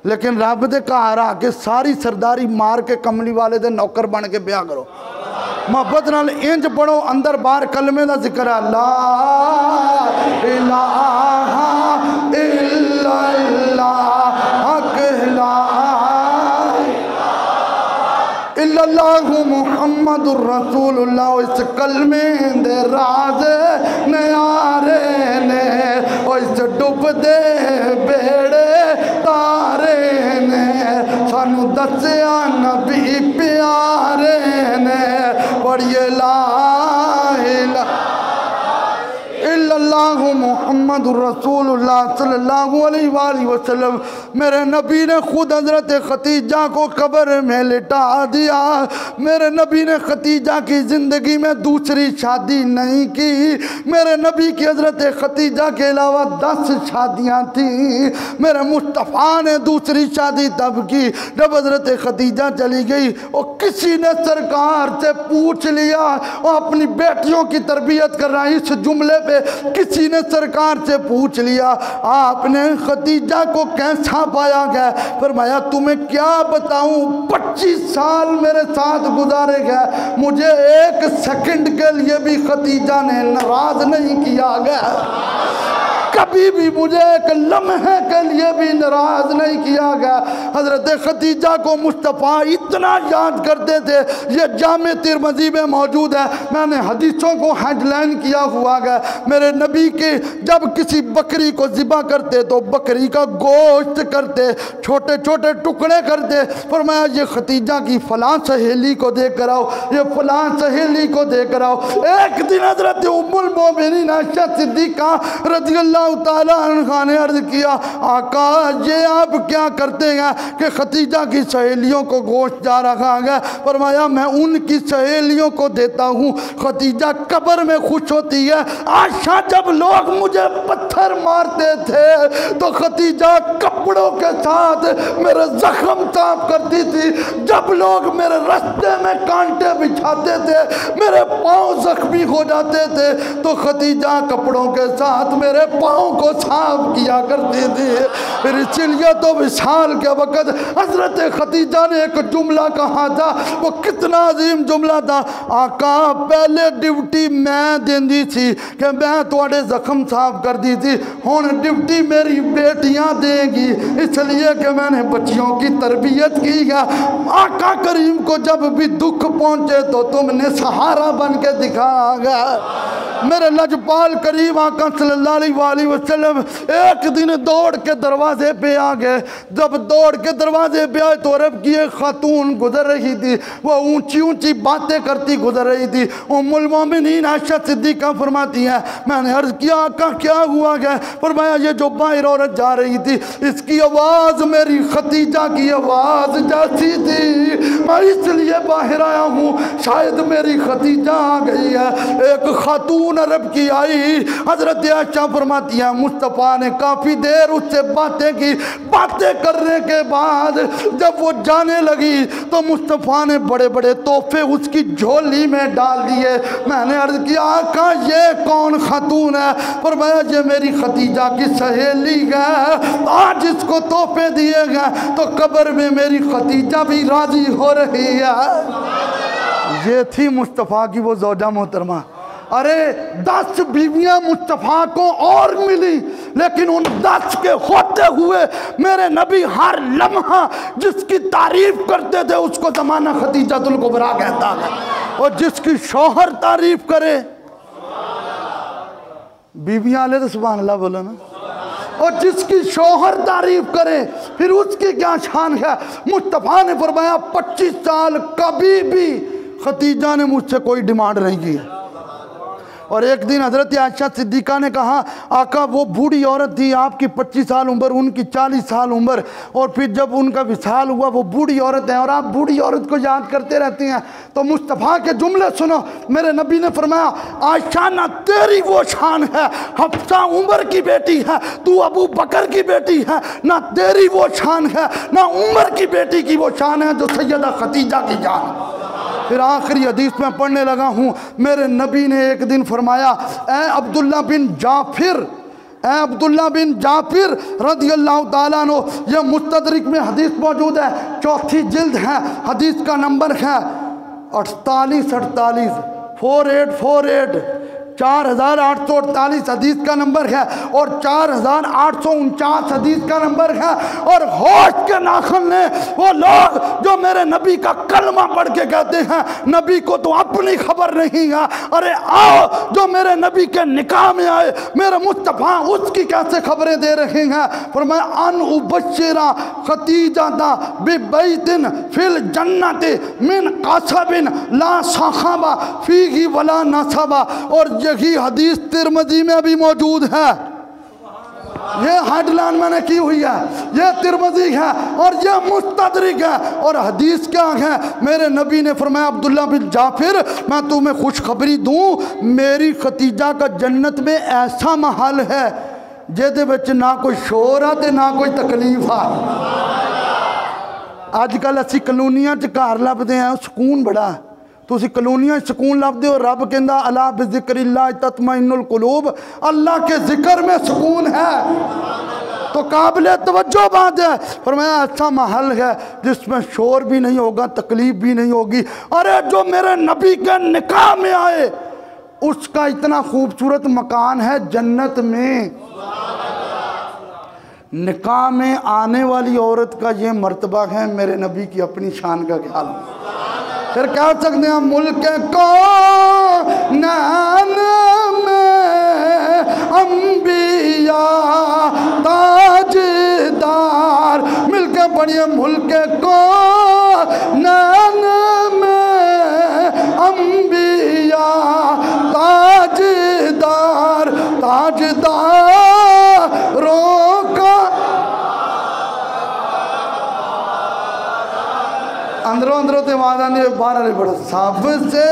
लेकिन रब दे घर आके सारी सरदारी मार के कमली वाले दे नौकर बन के ब्याह करो। मोहब्बत नाल इंज पढ़ो अंदर बाहर कलमे का जिक्र है ला इलाहा इल्लल्लाह हक ला इल्लल्लाहु मुहम्मदुर रसूलुल्लाह। इस कलमे दे राज नयारे ने इस डुबदे बेड़े तारे ने सानू दसिया नबी प्यारे ने। पढ़िए ला इलाहा इल्लल्लाहु मुहम्मदुर रसूलुल्लाह सल्लल्लाहु अलैहि वसल्लम। मेरे नबी ने खुद हजरत खतीजा को कब्र में लिटा दिया। मेरे नबी ने खतीजा की ज़िंदगी में दूसरी शादी नहीं की। मेरे नबी की हजरत खतीजा के अलावा 10 शादियाँ थीं। मेरे मुस्तफ़ा ने दूसरी शादी तब की जब हजरत खतीजा चली गई और किसी ने सरकार से पूछ लिया और अपनी बेटियों की तरबियत कर रहा है, इस जुमले पे किसी ने सरकार से पूछ लिया आपने खतीजा को कैसा पाया गया? फरमाया तुम्हें क्या बताऊं, 25 साल मेरे साथ गुजारे गए, मुझे एक सेकंड के लिए भी खतीजा ने नाराज नहीं किया गया। कभी भी मुझे एक लम्हे के लिए भी नाराज नहीं किया गया। हजरत खदीजा को मुस्तफ़ा इतना याद करते थे, ये जामे तिरमिज़ी में मौजूद है। मैंने हदीसों को हेडलाइन किया हुआ है। मेरे नबी के जब किसी बकरी को ज़िबा करते तो बकरी का गोश्त करते, छोटे छोटे टुकड़े करते। फरमाया ये खदीजा की फलां सहेली को देकर आओ, ये फलां सहेली को देकर आओ। एक दिन हजरत उम्मुल मोमिनीन आयशा सिद्दीक़ा रज़ियल्लाहु ताला अन्हा ने अर्ज़ किया, आका ये आप क्या करते हैं कि खदीजा की सहेलियों को गोश्त जा रहा है। फरमाया मैं उनकी सहेलियों को देता हूँ, खदीजा कब्र में खुश होती है। आयशा जब लोग मुझे पत्थर मारते थे तो खदीजा कपड़ों के साथ मेरे जख्म साफ करती थी। जब लोग मेरे रास्ते में कांटे बिछाते थे, मेरे पाँव जख्मी हो जाते थे, तो खदीजा कपड़ों के साथ मेरे पाँव को साफ किया करती थी। फिर इसलिए तो विशाल के वक़्त हजरत खदीजा ने एक जुमला कहा था, वो कितना अजीम जुमला था। आका पहले ड्यूटी मैं देंदी थी कि मैं थोड़े जख्म साफ कर दी थी, हुण ड्यूटी मेरी बेटियां देंगी, इसलिए कि मैंने बच्चियों की तरबियत की है। आका करीम को जब भी दुख पहुंचे तो तुमने सहारा बन के दिखाया। मेरे लजपाल करीम आका सल्लल्लाहु अलैहि वसल्लम एक दिन दौड़ के दरवाजे पे आ गए। जब दौड़ के दरवाजे पे आए तो अरब की एक खातून गुजर रही थी, वो ऊंची ऊंची बातें करती गुजर रही थी। उम्मुल मोमिनीन आयशा सिद्दीक़ा फरमाती है, मैंने अर्ज़ किया आका क्या हुआ गया? फरमाया ये जो बाहर औरत जा रही थी, इसकी आवाज़ मेरी खदीजा की आवाज़ जैसी थी, मैं इसलिए बाहर आया हूँ, शायद मेरी खदीजा आ गई है। एक खातून अरब की आई, हजरत आयशा फरमाती है मुस्तफ़ा ने काफ़ी देर उससे बातें की। बातें करने के बाद जब वो जाने लगी तो मुस्तफ़ा ने बड़े बड़े तोहफे उसकी झोली में डाल दिए। मैंने अर्ज़ किया आका ये कौन खातून है? फरमाया ये मेरी खदीजा की सहेली है, आज इसको तोहफे दिए गए तो कब्र में मेरी खदीजा भी राजी हो रही है। ये थी मुस्तफ़ा की वो ज़ौजा मोहतरमा। अरे 10 बीवियां मुस्तफ़ा को और मिली, लेकिन उन 10 के होते हुए मेरे नबी हर लम्हा जिसकी तारीफ करते थे उसको ज़माना खदीजतुल कुबरा कहता है, और जिसकी शौहर तारीफ करे, बीवियां ले तो सुभान अल्लाह बोलो ना, और जिसकी शौहर तारीफ करे फिर उसकी क्या शान है। मुस्तफ़ा ने फरमाया 25 साल कभी भी खदीजा ने मुझसे कोई डिमांड नहीं की। और एक दिन हज़रत आयशा सिद्दीक़ा ने कहा आका वो बूढ़ी औरत थी, आपकी 25 साल उम्र, उनकी 40 साल उम्र, और फिर जब उनका विसाल हुआ वो बूढ़ी औरत है और आप बूढ़ी औरत को याद करते रहती हैं। तो मुस्तफ़ा के जुमले सुनो। मेरे नबी ने फरमाया आयशा ना तेरी वो शान है, हफ्सा उमर की बेटी है, तू अबू बकर की बेटी है, ना तेरी वो शान है, ना उमर की बेटी की वो शान है जो सैयदा खदीजा की जान। फिर आखिरी हदीस में पढ़ने लगा हूँ। मेरे नबी ने एक दिन फरमाया ए अब्दुल्ला बिन जाफिर, ए अब्दुल्ला बिन जाफिर रज़ियल्लाहु ताला अन्हु, ये मुस्तदरिक में हदीस मौजूद है, 4थी जिल्द है, हदीस का नंबर है 4848 4848 4848 हदीस का नंबर है, और 4849 हदीस का नंबर है। और होश के नाखुन ने वो लोग जो मेरे नबी का कलमा पढ़ के कहते हैं नबी को तो अपनी खबर नहीं है, अरे आओ जो मेरे नबी के निकाह में आए मेरे मुस्तफ़ा उसकी कैसे खबरें दे रहे हैं। फरमाया अन उबश्शिरा खदीजा बिबैतिन फिल जन्नति मिन कसबिन ला सखबा फीही वला नसबा, और यही हदीस तिरमिज़ी में भी मौजूद है। ये हेडलाइन मैंने की हुई है, ये तिरमिज़ी है और ये मुस्तदरिक है। और हदीस क्या है? मेरे नबी ने फरमाया अब्दुल्ला बिन जाफिर मैं तुम्हें खुशखबरी दूं, मेरी खदीजा का जन्नत में ऐसा महल है जिहदे विच ना कोई शोर है ते ना कोई तकलीफ है। अजकल असी कलोनियां च घर लभदे हैं, सुकून बड़ा, तुसी कलोनियां सुकून लभदे हो। रब कहंदा अला बिज़िक्रिल्लाह तत्मइन्नुल कुलूब, अल्लाह के जिक्र में सुकून है। तो काबिल तवज्जो बात है। फरमाया अच्छा महल है जिसमें शोर भी नहीं होगा, तकलीफ भी नहीं होगी। अरे जो मेरे नबी के निकाह में आए उसका इतना खूबसूरत मकान है जन्नत में। निकाह में आने वाली औरत का ये मर्तबा है, मेरे नबी की अपनी शान का ख्याल। फिर कह सकते हैं मुल्क को नैन में अंबिया ताजदार, मिलके पढ़िए मुल्क को नैन में अंबिया ताजदार, ताजदारों का अंदरों अंदरों ते आवाज आने बाहर वाले पढ़ो सबसे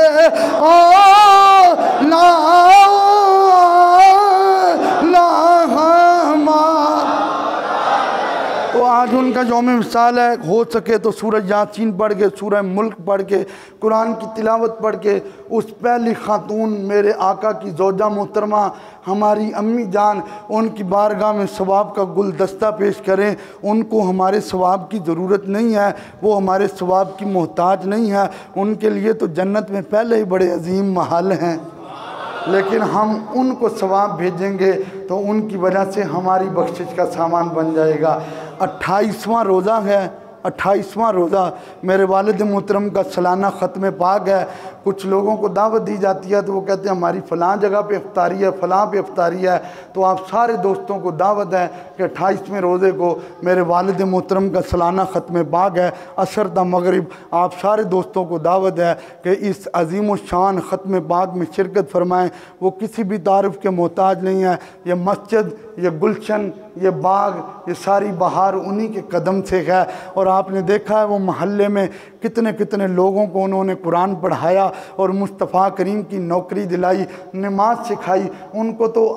तो आज उनका यौम विसाल है। हो सके तो सूरज यासीन पढ़ के, सूरह मुल्क पढ़ के, कुरान की तिलावत पढ़ के उस पहली खातून मेरे आका की ज़ौजा मोहतरमा हमारी अम्मी जान, उनकी बारगाह में सवाब का गुलदस्ता पेश करें। उनको हमारे सवाब की ज़रूरत नहीं है, वो हमारे सवाब की मोहताज नहीं है। उनके लिए तो जन्नत में पहले ही बड़े अजीम महल हैं, लेकिन हम उनको सवाब भेजेंगे तो उनकी वजह से हमारी बख्शिश का सामान बन जाएगा। 28वां रोज़ा है, 28वां रोज़ा मेरे वालिद मोहतरम का सालाना ख़त्म पाक है। कुछ लोगों को दावत दी जाती है तो वो कहते हैं हमारी फ़लाँ जगह पे इफ्तारी है, फ़लाँ पे इफ्तारी है। तो आप सारे दोस्तों को दावत है कि 28वें रोज़े को मेरे वालिद मोहतरम का सालाना ख़त्म पाक है, असर दा मगरिब। आप सारे दोस्तों को दावत है कि इस अजीम शान ख़त्म पाक में शिरकत फरमाएँ। वो किसी भी तारीफ़ के मोहताज नहीं है। ये मस्जिद, ये गुलशन, ये बाग, ये सारी बहार उन्हीं के कदम से है। और आपने देखा है वो महल्ले में कितने कितने लोगों को उन्होंने कुरान पढ़ाया और मुस्तफ़ा करीम की नौकरी दिलाई, नमाज सिखाई। उनको तो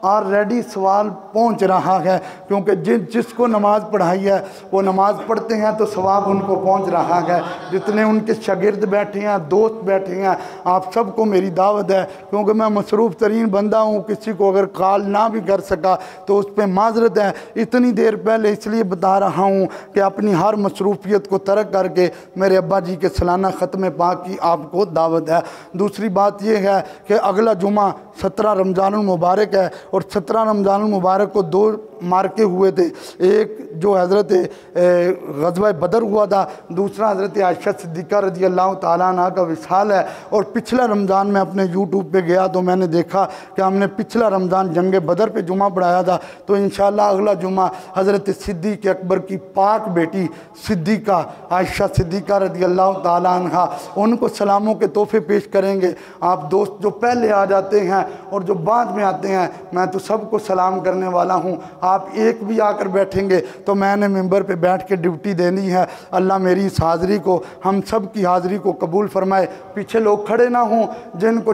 ऑलरेडी सवाल पहुंच रहा है, क्योंकि जिसको नमाज पढ़ाई है वो नमाज पढ़ते हैं तो सवाब उनको पहुंच रहा है। जितने उनके शागिर्द बैठे हैं, दोस्त बैठे हैं, आप सबको मेरी दावत है, क्योंकि मैं मसरूफ़ तरीन बंदा हूँ। किसी को अगर कॉल ना भी कर सका तो उस पर माजरत है। इतनी देर पहले इसलिए बता रहा हूँ कि अपनी हर मसरूफियत को तर्क करके मेरे अब्बा जी के सालाना ख़त्म पाक की आपको दावत है। दूसरी बात यह है कि अगला जुमा 17 रमज़ानुल मुबारक है, और 17 रमज़ानुल मुबारक को 2 मार्के हुए थे। एक जो हज़रत ग़ज़वा बदर हुआ था, दूसरा हज़रत आयशा सिद्दीक़ा रज़ी अल्लाह ताला अन्हा का विसाल है। और पिछला रमज़ान में अपने यूट्यूब पे गया तो मैंने देखा कि हमने पिछला रमज़ान जंग बदर पे जुमा पढ़ाया था। तो इंशाअल्लाह अगला जुमा हज़रत सिद्दीक़ अकबर की पाक बेटी सिद्दीक़ा आयशा सिद्दीक़ा रज़ी अल्लाह ताला अन्हा, उनको सलामों के तोहफ़े पेश करेंगे। आप दोस्त जो पहले आ जाते हैं और जो बाद में आते हैं, मैं तो सबको सलाम करने वाला हूँ। आप एक भी आकर बैठेंगे तो मैंने मिंबर पे बैठ के ड्यूटी देनी है। अल्लाह मेरी इस हाज़िरी को, हम सब की हाज़िरी को कबूल फरमाए। पीछे लोग खड़े ना हों जिनको